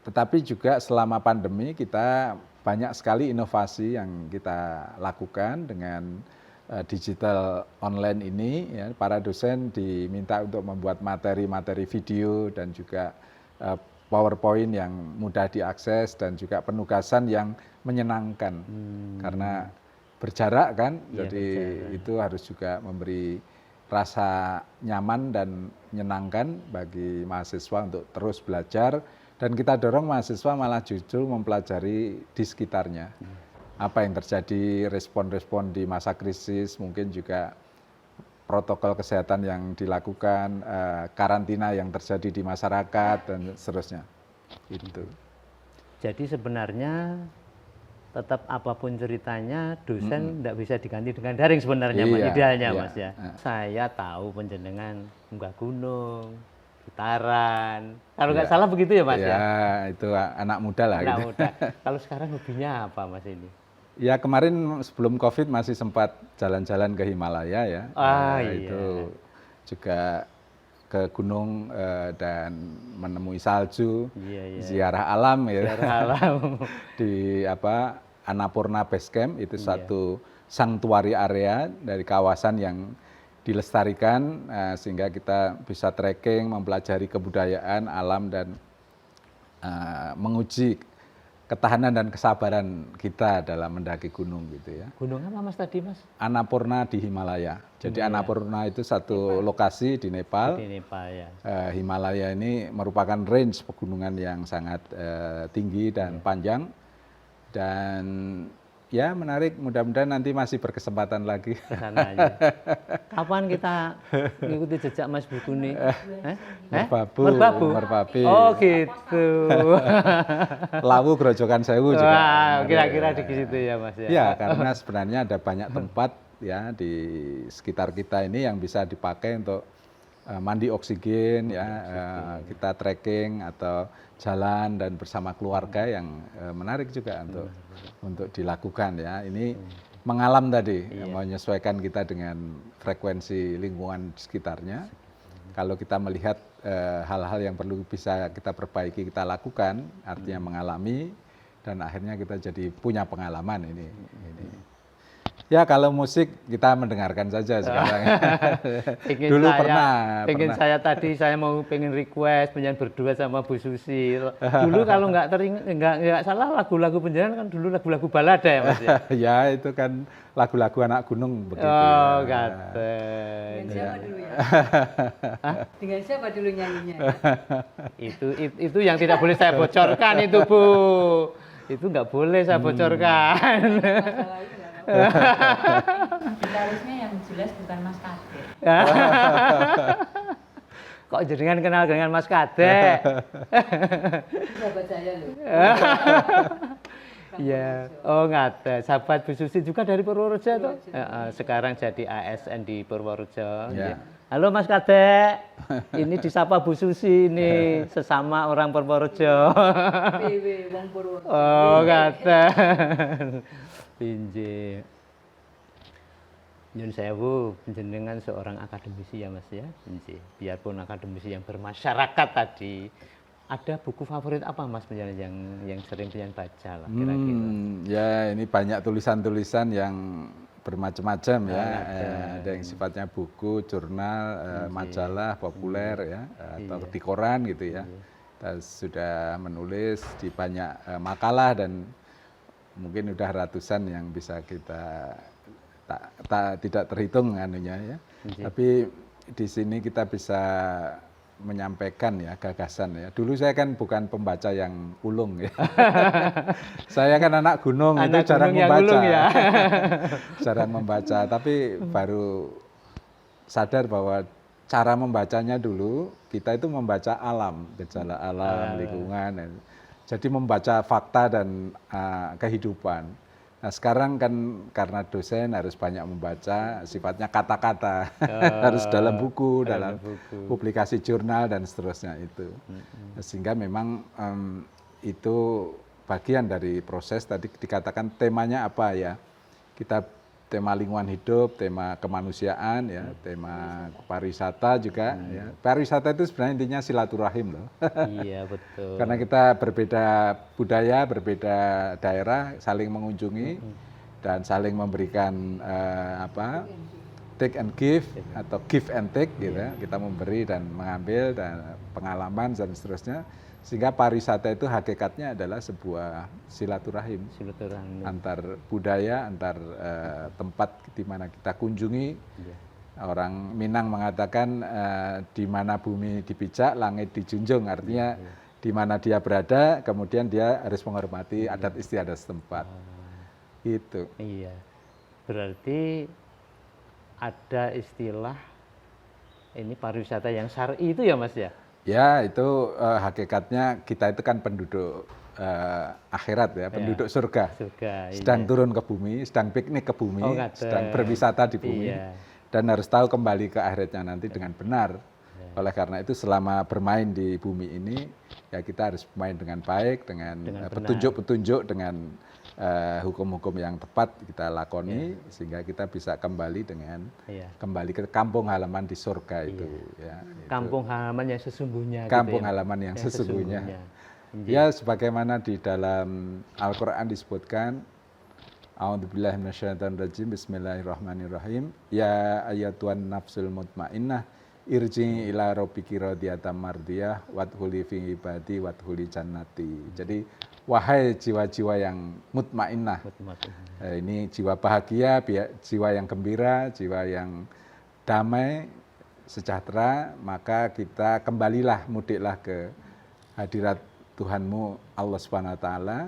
tetapi juga selama pandemi kita banyak sekali inovasi yang kita lakukan dengan digital online ini ya, para dosen diminta untuk membuat materi-materi video dan juga PowerPoint yang mudah diakses dan juga penugasan yang menyenangkan karena berjarak kan, jadi itu harus juga memberi rasa nyaman dan menyenangkan bagi mahasiswa untuk terus belajar dan kita dorong mahasiswa malah justru mempelajari di sekitarnya. apa yang terjadi, respon-respon di masa krisis, mungkin juga protokol kesehatan yang dilakukan, karantina yang terjadi di masyarakat dan seterusnya. Itu. Jadi sebenarnya tetap apapun ceritanya dosen tidak bisa diganti dengan daring sebenarnya, Mas, Iya, idealnya iya. Mas ya. Saya tahu panjenengan munggah gunung, gitaran. Kalau nggak Iya. salah begitu ya Mas ya. Ya, itu anak muda lah. Anak Gitu. muda. Kalau sekarang hobinya apa Mas ini? Ya kemarin sebelum COVID masih sempat jalan-jalan ke Himalaya ya. Iya. Itu juga ke gunung dan menemui salju, Iya. ziarah alam ya. Ziarah alam. Di Annapurna Base Camp itu Iya. satu sanctuary area dari kawasan yang dilestarikan sehingga kita bisa trekking, mempelajari kebudayaan alam dan menguji ketahanan dan kesabaran kita dalam mendaki gunung gitu ya. Gunung apa Mas tadi Mas? Annapurna di Himalaya. Jadi Annapurna itu satu lokasi di Nepal. Di Nepal ya. Himalaya ini merupakan range pegunungan yang sangat tinggi dan panjang. Dan ya menarik, mudah-mudahan nanti masih berkesempatan lagi. Ke sana aja. Kapan kita mengikuti jejak Mas Buguni? Merbabu. Oh gitu. Lawu Grojogan Sewu juga. Wah, kira-kira di situ ya Mas ya. Ya, karena sebenarnya ada banyak tempat ya di sekitar kita ini yang bisa dipakai untuk mandi oksigen ya, kita trekking atau jalan dan bersama keluarga yang menarik juga untuk dilakukan ya. Ini mengalam tadi, menyesuaikan kita dengan frekuensi lingkungan sekitarnya. Kalau kita melihat hal-hal yang perlu bisa kita perbaiki, kita lakukan, artinya mengalami dan akhirnya kita jadi punya pengalaman ini. Ya kalau musik kita mendengarkan saja sekarang. Dulu pengen saya tadi saya mau pengen request pengen berdua sama Bu Susi. Dulu kalau nggak salah lagu-lagu penjangan kan dulu lagu-lagu balada ya Mas ya. Ya itu kan lagu-lagu anak gunung begitu. Oh, ya. Dengan siapa dulu ya? Dengan siapa dulu nyanyinya? Itu yang tidak boleh saya bocorkan itu Bu. Itu nggak boleh saya bocorkan. Masalah itu nggak apa-apa. Gitarisnya yang jelas bukan Mas Kade. Kok jenengan kenal dengan Mas Kade? Sahabat saya loh. Iya, oh nggak sahabat Bu Susi juga dari Purworejo tuh. Sekarang jadi ASN di Purworejo. Ya. Halo Mas Kade, ini disapa Bu Susi ini sesama orang Purworejo. PW Wong Purworejo. Oh Kade, pinje. Nyun sewu, jenengan seorang akademisi ya Mas ya, pinje. Biarpun akademisi yang bermasyarakat tadi. Ada buku favorit apa Mas yang sering pengen baca lah kira-kira? Ya ini banyak tulisan-tulisan yang bermacam-macam ya. Ada yang sifatnya buku, jurnal, majalah populer ya, atau di koran gitu ya. Kita sudah menulis di banyak makalah dan mungkin udah ratusan yang bisa kita tidak terhitung anunya ya. Tapi di sini kita bisa menyampaikan ya gagasan ya. Dulu saya kan bukan pembaca yang ulung ya. Saya kan anak gunung, itu jarang membaca. Ya. Jarang membaca, tapi baru sadar bahwa cara membacanya dulu kita itu membaca alam, gejala alam, lingkungan. Jadi membaca fakta dan kehidupan. Nah sekarang kan karena dosen harus banyak membaca, sifatnya kata-kata, harus dalam buku, dalam publikasi jurnal dan seterusnya itu. Sehingga memang itu bagian dari proses tadi dikatakan temanya apa ya, kita tema lingkungan hidup, tema kemanusiaan ya, tema pariwisata juga ya. Pariwisata itu sebenarnya intinya silaturahim loh. Iya betul. Karena kita berbeda budaya, berbeda daerah, saling mengunjungi dan saling memberikan take and give atau give and take gitu ya. Kita memberi dan mengambil dan pengalaman dan seterusnya. Sehingga pariwisata itu hakikatnya adalah sebuah silaturahim antar budaya, antar tempat di mana kita kunjungi. Orang Minang mengatakan di mana bumi dipijak, langit dijunjung. Artinya di mana dia berada, kemudian dia harus menghormati adat istiadat setempat. Gitu. Iya. Berarti ada istilah ini pariwisata yang syar'i itu ya Mas ya? Ya, itu hakikatnya kita itu kan penduduk akhirat ya, penduduk surga. Surga, Sedang iya. turun ke bumi, sedang piknik ke bumi, Oh, ngaten. sedang berwisata di bumi. Iya. Dan harus tahu kembali ke akhiratnya nanti dengan benar. Oleh karena itu selama bermain di bumi ini, ya kita harus bermain dengan baik, dengan petunjuk-petunjuk, dengan hukum-hukum yang tepat kita lakoni, sehingga kita bisa kembali dengan kembali ke kampung halaman di surga itu. Ya, kampung halaman yang sesungguhnya. Kampung gitu ya, halaman yang sesungguhnya. Iya. Ya, sebagaimana di dalam Al-Quran disebutkan, A'udzubillahi minasyaitonirrajim, Bismillahirrahmanirrahim. Ya ayyatuhan nafsul mutmainnah, irji'i ila rabbiki radiyatan mardiyah, wadkhuli fi ibadi wadkhuli jannati. Jadi, wahai jiwa-jiwa yang mutmainnah. Ini jiwa bahagia, jiwa yang gembira, jiwa yang damai, sejahtera, maka kita kembalilah, mudiklah ke hadirat Tuhanmu Allah Subhanahu wa taala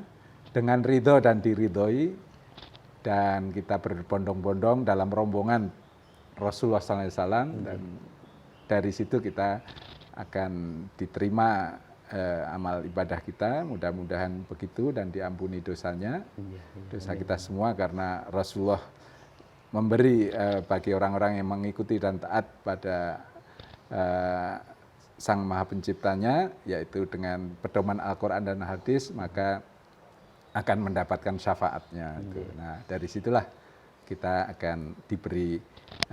dengan ridho dan diridhoi, dan kita berbondong-bondong dalam rombongan Rasulullah SAW, dan dari situ kita akan diterima amal ibadah kita, mudah-mudahan begitu, dan diampuni dosanya, dosa kita semua, karena Rasulullah memberi bagi orang-orang yang mengikuti dan taat pada Sang Maha Penciptanya, yaitu dengan pedoman Al-Quran dan Hadis, maka akan mendapatkan syafaatnya. Nah, dari situlah kita akan diberi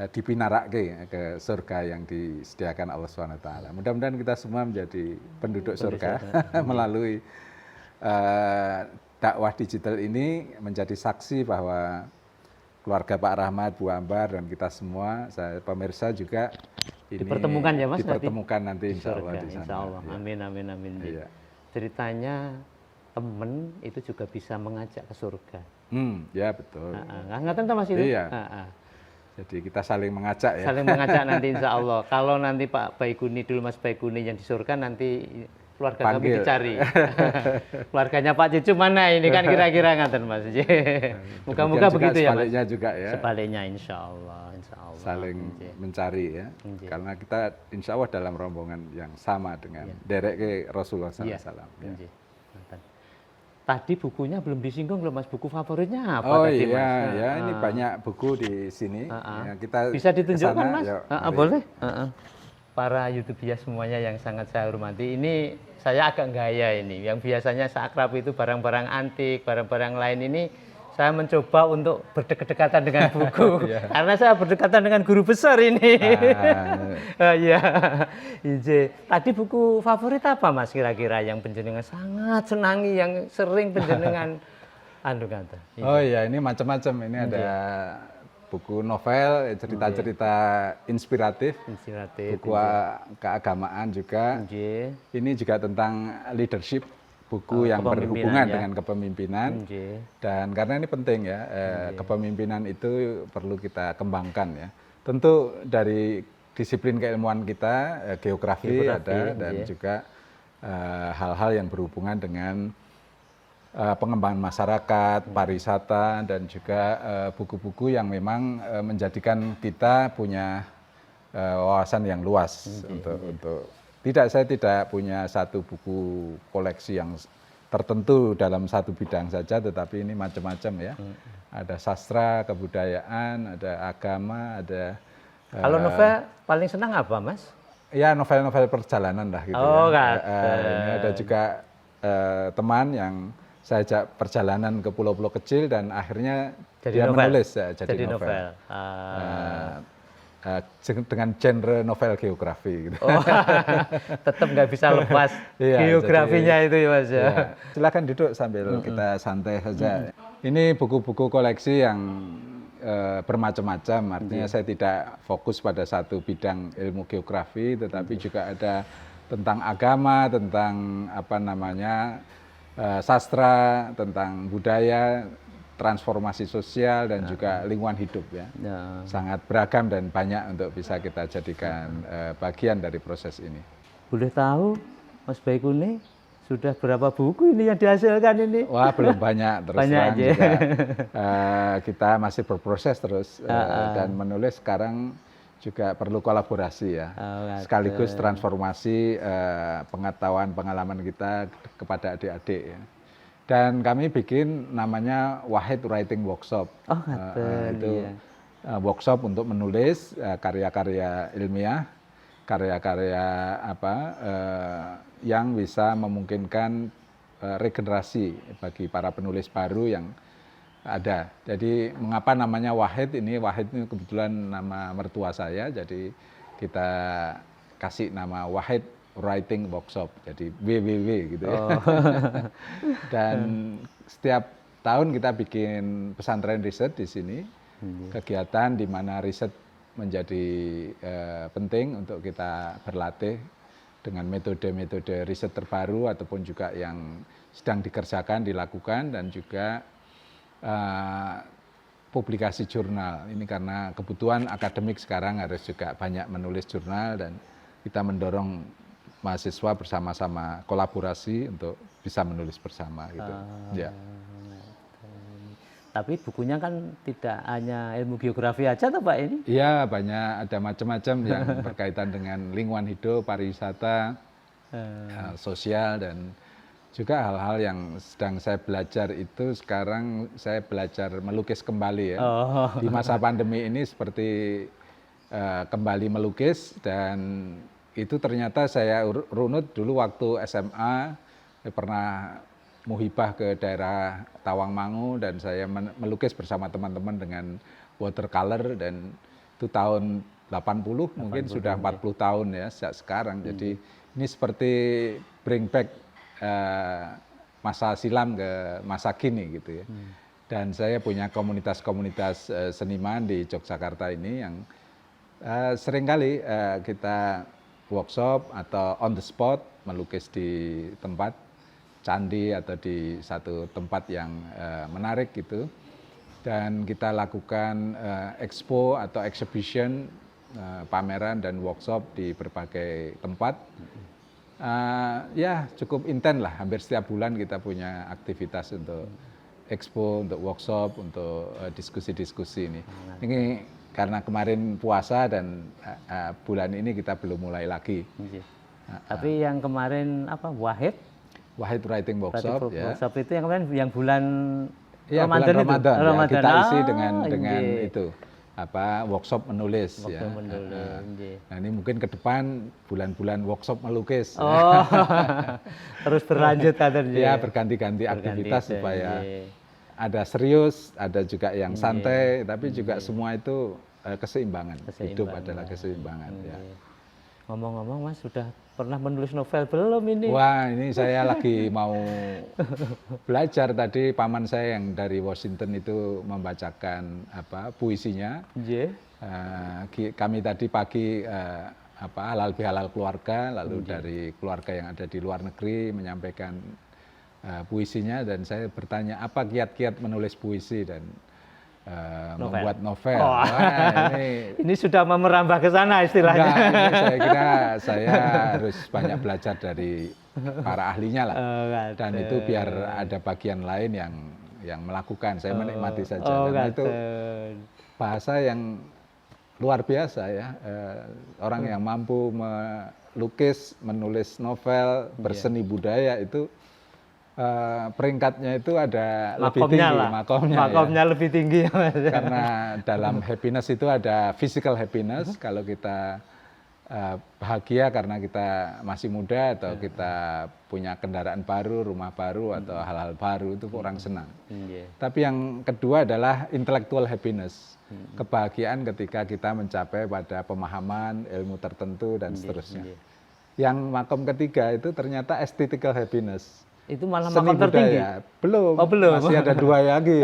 dipinarake ke surga yang disediakan Allah SWT. Mudah-mudahan kita semua menjadi penduduk surga melalui dakwah digital ini, menjadi saksi bahwa keluarga Pak Rahmat, Bu Ambar, dan kita semua, saya pemirsa juga ini dipertemukan ya Mas, dipertemukan nanti insya Allah di sana. Insya Allah. Amin, amin, amin. Iya. Ceritanya temen itu juga bisa mengajak ke surga. Ya betul. Nggak tahu Mas itu? Iya. Jadi kita saling mengajak ya. Saling mengajak nanti insya Allah. Kalau nanti Pak Baikuni dulu, Mas Baikuni yang di surga, nanti keluarga kami dicari. Keluarganya Pak Cucu mana ini kan kira-kira ngaten Mas. Muka-muka begitu ya Mas. Sebaliknya juga ya. Sebaliknya insya Allah. Saling mencari ya. Karena kita insya Allah dalam rombongan yang sama dengan derek ke Rasulullah SAW. Tadi bukunya belum disinggung loh Mas, buku favoritnya apa tadi Mas? Ya ini banyak buku di sini. Ya, kita bisa ditunjukkan Mas? Boleh. Para YouTuber semuanya yang sangat saya hormati, ini saya agak gaya ini. Yang biasanya seakrab itu barang-barang antik, barang-barang lain ini, saya mencoba untuk berdekatan dengan buku. Karena saya berdekatan dengan guru besar ini. Iya. Tadi buku favorit apa Mas kira-kira yang penjenengan sangat senangi, yang sering penjenengan kata? Oh iya, ini macam-macam. Ini ada buku novel, cerita-cerita inspiratif, buku keagamaan juga. Ini juga tentang leadership, buku yang berhubungan dengan kepemimpinan. Dan karena ini penting ya, kepemimpinan itu perlu kita kembangkan ya. Tentu dari disiplin keilmuan kita, geografi ada, dan juga hal-hal yang berhubungan dengan pengembangan masyarakat, pariwisata, dan juga buku-buku yang memang menjadikan kita punya wawasan yang luas untuk saya tidak punya satu buku koleksi yang tertentu dalam satu bidang saja, tetapi ini macam-macam ya. Ada sastra, kebudayaan, ada agama, ada. Kalau novel paling senang apa Mas? Ya novel-novel perjalanan lah gitu. Ini ada juga teman yang saya ajak perjalanan ke pulau-pulau kecil dan akhirnya dia menulis jadi novel. Dengan genre novel geografi gitu. Tetap nggak bisa lepas geografinya itu ya Mas ya. Silakan duduk sambil kita santai saja. Ini buku-buku koleksi yang bermacam-macam, artinya saya tidak fokus pada satu bidang ilmu geografi, tetapi juga ada tentang agama, tentang sastra, tentang budaya, transformasi sosial, dan juga lingkungan hidup ya. Sangat beragam dan banyak untuk bisa kita jadikan bagian dari proses ini. Boleh tahu Mas Baikuni Sudah berapa buku ini yang dihasilkan ini? Wah, belum banyak, terus Banyak terang aja. juga kita masih berproses terus dan menulis sekarang juga perlu kolaborasi ya, sekaligus transformasi pengetahuan pengalaman kita kepada adik-adik ya. Dan kami bikin namanya Wahid Writing Workshop. Itu workshop untuk menulis karya-karya ilmiah, karya-karya yang bisa memungkinkan regenerasi bagi para penulis baru yang ada. Jadi mengapa namanya Wahid ini? Wahid ini kebetulan nama mertua saya, jadi kita kasih nama Wahid Writing Workshop, jadi WWW gitu ya. Dan setiap tahun kita bikin pesantren riset di sini, kegiatan di mana riset menjadi penting untuk kita berlatih dengan metode-metode riset terbaru ataupun juga yang sedang dikerjakan, dilakukan, dan juga publikasi jurnal. Ini karena kebutuhan akademik sekarang harus juga banyak menulis jurnal dan kita mendorong mahasiswa bersama-sama kolaborasi untuk bisa menulis bersama gitu. Ya. Tapi bukunya kan tidak hanya ilmu geografi aja toh Pak ini? Iya, banyak, ada macam-macam yang berkaitan dengan lingkungan hidup, pariwisata, sosial, dan juga hal-hal yang sedang saya belajar itu sekarang saya belajar melukis kembali ya. Di masa pandemi ini seperti kembali melukis, dan itu ternyata saya runut dulu waktu SMA pernah muhibah ke daerah Tawangmangu dan saya melukis bersama teman-teman dengan watercolor, dan itu tahun 80 mungkin sudah 40 tahun ya sejak sekarang. Jadi ini seperti bring back masa silam ke masa kini gitu ya. Dan saya punya komunitas-komunitas seniman di Yogyakarta ini yang seringkali kita workshop atau on the spot melukis di tempat candi atau di satu tempat yang menarik gitu. Dan kita lakukan expo atau exhibition, pameran dan workshop di berbagai tempat. Ya cukup intens lah, hampir setiap bulan kita punya aktivitas untuk expo, untuk workshop, untuk diskusi-diskusi ini. Ini karena kemarin puasa dan bulan ini kita belum mulai lagi. Tapi yang kemarin apa, Wahid Writing Workshop, ya. Workshop itu yang kemarin yang bulan ya, Ramadan bulan itu. Ramadan, ya, Ramadan. kita isi dengan itu workshop menulis ya. Nah ini mungkin ke depan bulan-bulan workshop melukis. Terus berlanjut katanya. Ya, berganti-ganti aktivitas supaya ada serius, ada juga yang santai, tapi juga semua itu keseimbangan. Hidup adalah keseimbangan ya. Ngomong-ngomong Mas, sudah pernah menulis novel belum ini? Wah, ini saya lagi mau belajar. Tadi paman saya yang dari Washington itu membacakan puisinya. Kami tadi pagi halal bihalal keluarga, lalu dari keluarga yang ada di luar negeri menyampaikan puisinya, dan saya bertanya apa kiat-kiat menulis puisi dan membuat novel. Wah, ini sudah merambah ke sana istilahnya. Enggak, ini saya kira saya harus banyak belajar dari para ahlinya lah. Dan itu biar ada bagian lain yang melakukan. Saya menikmati saja. Karena itu bahasa yang luar biasa ya. Orang yang mampu melukis, menulis novel, berseni budaya itu peringkatnya itu ada lebih tinggi, makomnya ya. Lebih tinggi ya, Mas. Karena dalam happiness itu ada physical happiness, kalau kita bahagia karena kita masih muda atau kita punya kendaraan baru, rumah baru atau hal-hal baru, itu orang senang. Tapi yang kedua adalah intellectual happiness, kebahagiaan ketika kita mencapai pada pemahaman ilmu tertentu dan seterusnya. Yang makom ketiga itu ternyata aesthetical happiness. Itu malah seni makom tertinggi? Belum, masih ada 2 lagi.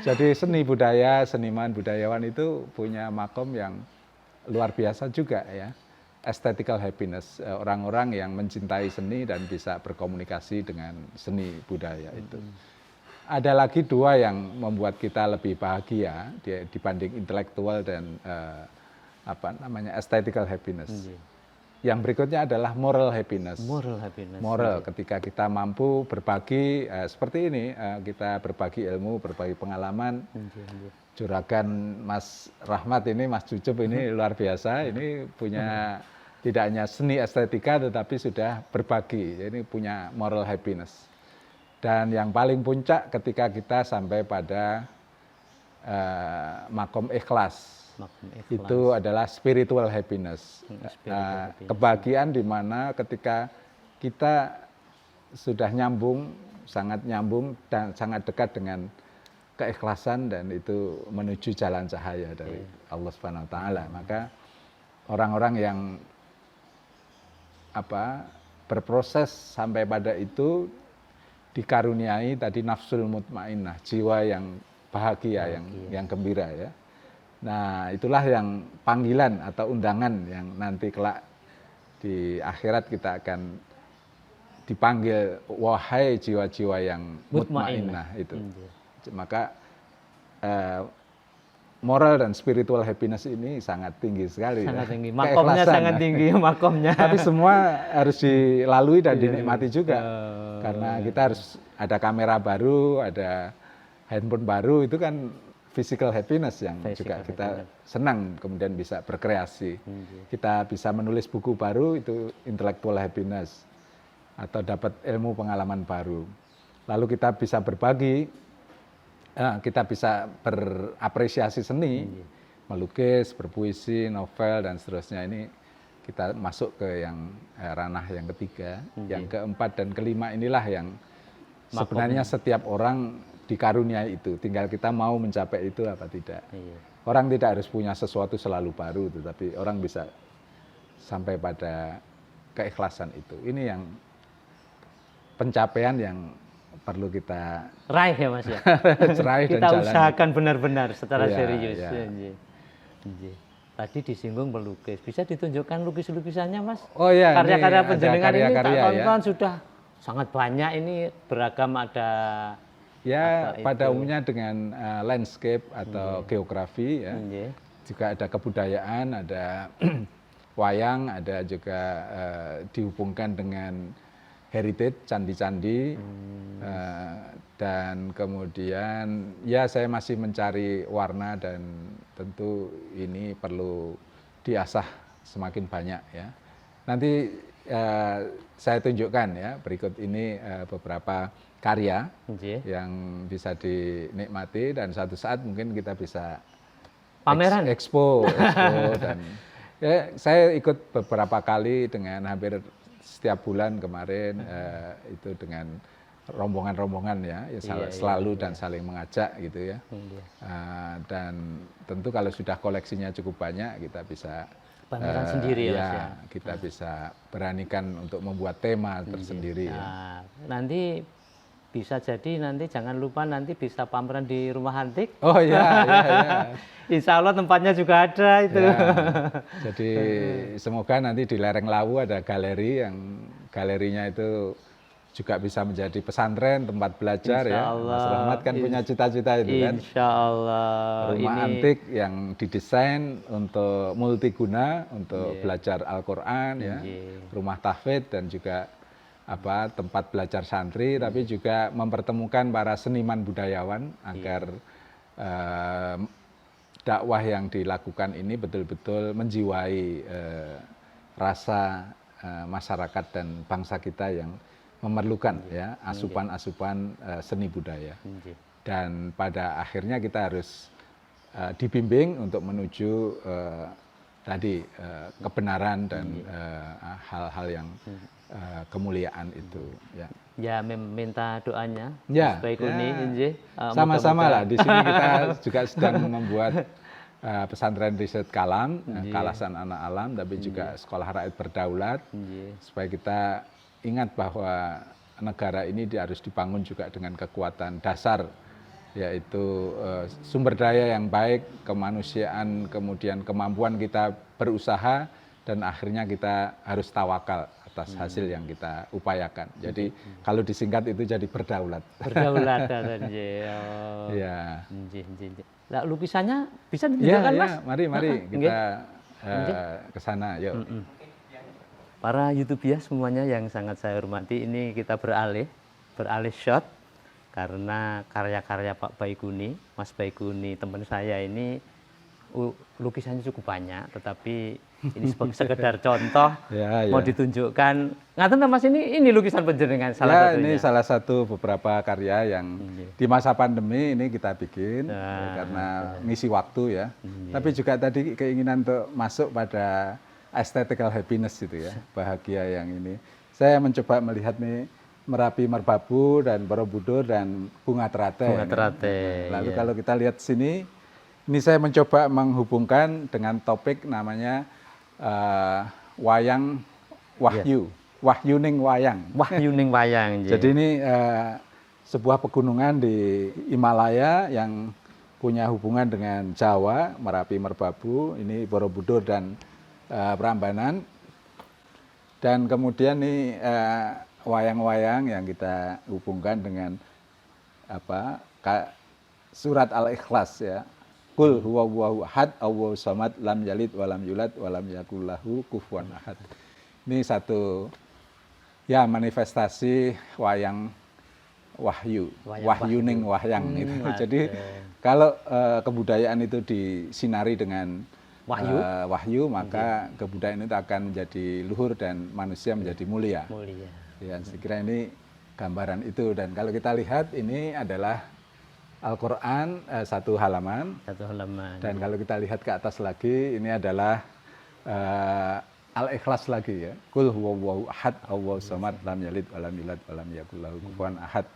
Jadi seni budaya, seniman budayawan itu punya makom yang luar biasa juga ya. Aesthetical happiness, orang-orang yang mencintai seni dan bisa berkomunikasi dengan seni budaya itu. Ada lagi 2 yang membuat kita lebih bahagia dibanding intelektual dan aesthetical happiness. yang berikutnya adalah moral happiness. Moral happiness. Moral, ketika kita mampu berbagi seperti ini, kita berbagi ilmu, berbagi pengalaman. Juragan Mas Rahmat ini, Mas Cucup ini luar biasa. Ini punya tidak hanya seni estetika, tetapi sudah berbagi. Ini punya moral happiness. Dan yang paling puncak ketika kita sampai pada makom ikhlas. Itu adalah spiritual happiness. Kebahagiaan di mana ketika kita sudah nyambung, sangat nyambung dan sangat dekat dengan keikhlasan, dan itu menuju jalan cahaya dari Allah Subhanahu wa taala. Maka orang-orang yang berproses sampai pada itu dikaruniai tadi nafsul mutmainnah, jiwa yang bahagia, yang gembira ya. Nah, itulah yang panggilan atau undangan yang nanti kelak di akhirat kita akan dipanggil, wahai jiwa-jiwa yang mutmainnah itu. Maka moral dan spiritual happiness ini sangat tinggi sekali. Sangat tinggi. Makomnya sangat tinggi, makomnya. Tapi semua harus dilalui dan dinikmati juga. Karena kita harus ada kamera baru, ada handphone baru, itu kan physical happiness yang juga kita senang, kemudian bisa berkreasi. Kita bisa menulis buku baru, itu intellectual happiness. Atau dapat ilmu pengalaman baru. Lalu kita bisa berbagi, kita bisa berapresiasi seni, melukis, berpuisi, novel, dan seterusnya. Ini kita masuk ke yang ranah yang ketiga. Yang keempat dan kelima inilah yang sebenarnya setiap orang dikaruniai itu, tinggal kita mau mencapai itu apa tidak. Orang tidak harus punya sesuatu selalu baru, tetapi orang bisa sampai pada keikhlasan itu. Ini yang pencapaian yang perlu kita raih ya Mas ya. Raih dan kita jalan. Usahakan benar-benar secara Ya, serius. ya. Tadi disinggung melukis, bisa ditunjukkan lukis-lukisannya Mas? Oh ya, karya-karya penjenengan ini tak ya. tonton sudah sangat banyak, ini beragam, ada ya pada umumnya dengan landscape atau geografi ya. Juga ada kebudayaan, ada wayang, ada juga dihubungkan dengan heritage, candi-candi, dan kemudian ya saya masih mencari warna, dan tentu ini perlu diasah semakin banyak ya. Nanti saya tunjukkan ya berikut ini beberapa karya yang bisa dinikmati, dan suatu saat mungkin kita bisa pameran, expo dan ya, saya ikut beberapa kali dengan hampir setiap bulan kemarin itu dengan rombongan-rombongan ya, selalu dan saling mengajak gitu ya. Dan tentu kalau sudah koleksinya cukup banyak, kita bisa pameran sendiri ya, Mas, ya. Kita bisa beranikan untuk membuat tema tersendiri. Ya. Nanti bisa jadi nanti jangan lupa nanti bisa pameran di Rumah Antik. Oh iya, iya. Insya Allah tempatnya juga ada itu. Ya, jadi semoga nanti di Lereng Lawu ada galeri, yang galerinya itu juga bisa menjadi pesantren, tempat belajar. Insya Allah. Ya. Mas Rahmat kan punya cita-cita itu kan. Insya Allah. Rumah antik yang didesain untuk multiguna, untuk belajar Al-Quran, ya. Rumah tahfidz dan juga tempat belajar santri, tapi juga mempertemukan para seniman budayawan agar dakwah yang dilakukan ini betul-betul menjiwai rasa masyarakat dan bangsa kita yang memerlukan ya asupan-asupan seni budaya. Dan pada akhirnya kita harus dibimbing untuk menuju tadi kebenaran dan hal-hal yang kemuliaan itu ya. Ya, minta doanya ya, Baik Uni sama-sama lah. Di sini kita juga sedang membuat pesantren riset Kalam, Kalasan Anak Alam, tapi juga sekolah rakyat berdaulat, supaya kita ingat bahwa negara ini harus dibangun juga dengan kekuatan dasar, yaitu sumber daya yang baik, kemanusiaan, kemudian kemampuan kita berusaha, dan akhirnya kita harus tawakal atas hasil yang kita upayakan. Jadi kalau disingkat itu jadi berdaulat. Berdaulat ya. Nah, lukisannya bisa ditunjukkan Mas? Ya, mari kita ke sana, yuk. Para YouTuber semuanya yang sangat saya hormati, ini kita beralih shot karena karya-karya Pak Baikuni, Mas Baikuni teman saya ini lukisannya cukup banyak, tetapi ini sekedar contoh mau ditunjukkan. Ngaten Mas, ini lukisan panjenengan salah satunya. Ini salah satu beberapa karya yang di masa pandemi ini kita bikin karena ngisi waktu ya. Tapi juga tadi keinginan untuk masuk pada aesthetical happiness gitu ya, bahagia yang ini. Saya mencoba melihat nih Merapi Merbabu dan Borobudur dan Bunga Teratai. Bunga Teratai. Lalu kalau kita lihat sini, ini saya mencoba menghubungkan dengan topik namanya wayang wahyu, wahyuning wayang. Wahyuning wayang. Jadi ini sebuah pegunungan di Himalaya yang punya hubungan dengan Jawa, Merapi Merbabu, ini Borobudur dan Prambanan. Dan kemudian ini wayang-wayang yang kita hubungkan dengan surat Al-Ikhlas ya. Qul huwallahu ahad, Allahus samad, lam yalid walam yulad walam yakul lahu kufuwan ahad. Ini satu ya manifestasi wayang wahyu, wahyuning wayang itu. Jadi kalau kebudayaan itu disinari dengan wahyu, maka kebudayaan itu akan menjadi luhur dan manusia menjadi mulia. Ya, saya kira ini gambaran itu. Dan kalau kita lihat ini adalah Al-Quran satu halaman. Dan kalau kita lihat ke atas lagi, ini adalah Al-Ikhlas lagi ya. Qul huwallahu ahad, Allahus samad, lam yalid walam yulad walam yakul lahu kufuwan ahad.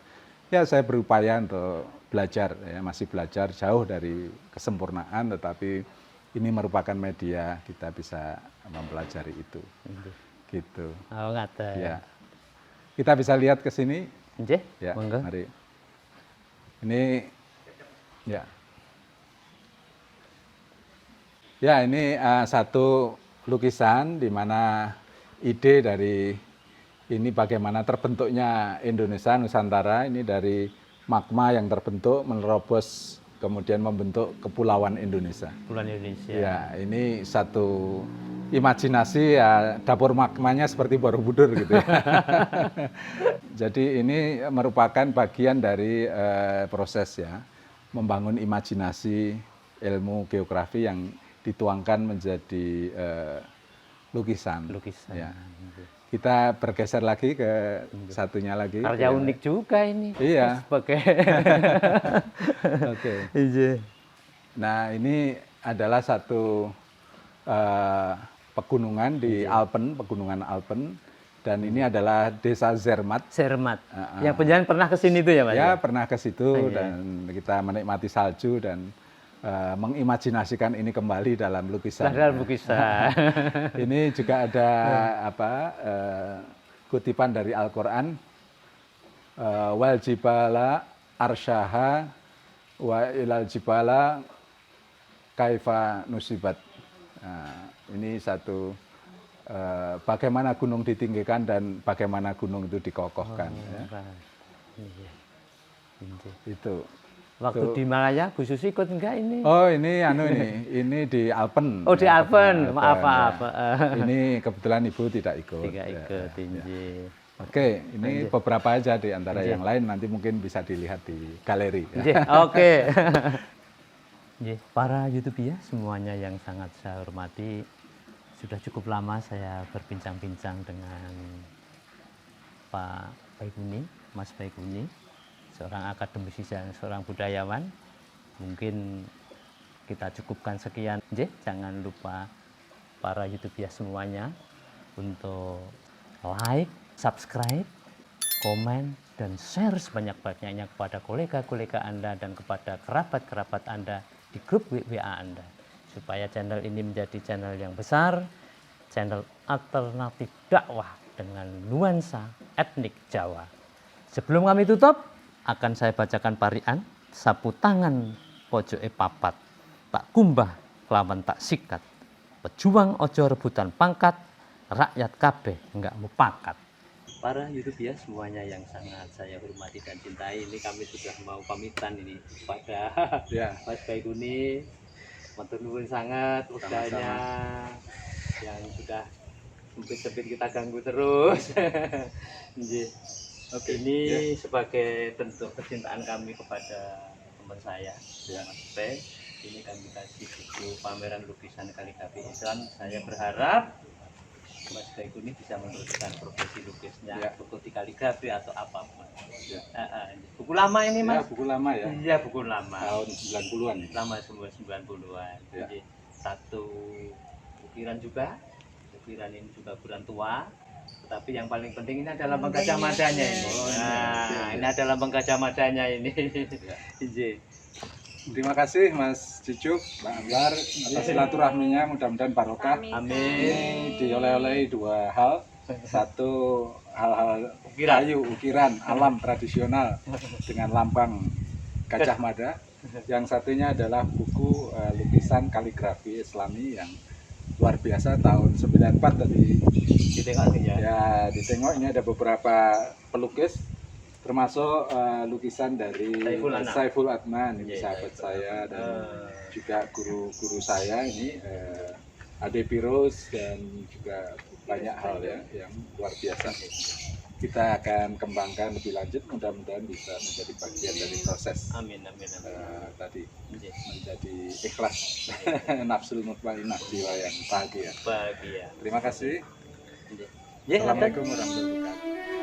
Ya, saya berupaya untuk belajar ya, masih belajar jauh dari kesempurnaan, tetapi ini merupakan media kita bisa mempelajari itu. Gitu. Oh, ngata. Ya. Kita bisa lihat ke sini. Nggih. Ya, monggo. mari. Ini ya. Ya, ini satu lukisan di mana ide dari ini bagaimana terbentuknya Indonesia Nusantara ini dari magma yang terbentuk menerobos kemudian membentuk kepulauan Indonesia. Kepulauan Indonesia. Ya, ini satu imajinasi ya, dapur magmanya seperti Borobudur gitu ya. Jadi ini merupakan bagian dari proses ya, membangun imajinasi ilmu geografi yang dituangkan menjadi lukisan. Ya. Kita bergeser lagi ke satunya lagi. Karya unik juga ini. Iya. Oke. Nah, ini adalah satu pegunungan di Alpen, pegunungan Alpen, dan ini adalah desa Zermatt. Yang penjalan pernah ke sini tuh ya, Mas? Ya, pernah ke situ dan kita menikmati salju dan mengimajinasikan ini kembali dalam lukisan. Dalam lukisan. Ini juga ada kutipan dari Al-Quran. Wal jibala arsyaha wa ilal jibala kaifa nusibat. Nah, ini satu bagaimana gunung ditinggikan dan bagaimana gunung itu dikokohkan. Itu. Waktu di Malaya, Bu Susi ikut enggak ini? Oh, ini di Alpen. Oh, di Alpen. Maaf. Ini kebetulan Ibu tidak ikut. Tidak ikut, Oke, ini beberapa aja di antara yang lain, nanti mungkin bisa dilihat di galeri. Oke. Para YouTuber semuanya yang sangat saya hormati, sudah cukup lama saya berbincang-bincang dengan Pak Baikuni, Mas Baikuni, seorang akademisi dan seorang budayawan. Mungkin kita cukupkan sekian. Jangan lupa para YouTuber semuanya untuk like, subscribe, komen, dan share sebanyak-banyaknya kepada kolega-kolega Anda dan kepada kerabat-kerabat Anda di grup WA Anda. Supaya channel ini menjadi channel yang besar, channel alternatif dakwah dengan nuansa etnik Jawa. Sebelum kami tutup, akan saya bacakan parian sapu tangan pojoke papat, tak kumbah kelawan tak sikat, pejuang ojo rebutan pangkat, rakyat kabeh enggak mupakat. Para YouTuber semuanya yang sangat saya hormati dan cintai, ini kami sudah mau pamitan ini pada Mas Baikuni. Matur nuwun sangat usahanya yang sudah sempit-sempit kita ganggu terus. Nggih. Oke, ini sebagai bentuk kecintaan kami kepada teman saya, Mas P. Ini kami kasih buku pameran lukisan kaligrafi Islam. Saya berharap Mas Gaiku ini bisa meneruskan profesi lukisnya, buku di kaligrafi atau apapun. Buku lama ini, Mas? Buku lama ya? Iya, buku lama. Tahun 90-an. Lama 90-an. Jadi satu ukiran juga. Ukiran ini juga ukuran tua. Tetapi yang paling penting ini adalah lambang Gajah Madanya ini. Ini adalah lambang Gajah Madanya ini. Terima kasih Mas Cucuk, Mbak Anwar atas silaturahminya, mudah-mudahan barokah. Amin. Ini dioleh-olehi dua hal. Satu hal-hal kayu, ukiran alam tradisional dengan lambang Gajah Mada. Yang satunya adalah buku lukisan kaligrafi Islami yang luar biasa tahun 94 tadi. Ditengok ya. Ya, ditengok ini ada beberapa pelukis termasuk lukisan dari Saiful Adnan, ini sahabat saya dan juga guru-guru saya ini Ade Pirus dan juga banyak hal ya yang luar biasa. Kita akan kembangkan lebih lanjut, mudah-mudahan bisa menjadi bagian dari proses. Amin. Tadi menjadi ikhlas nafsul mutmainnah, jiwa yang bahagia. Bahagia. Terima kasih. Assalamualaikum warahmatullahi wabarakatuh.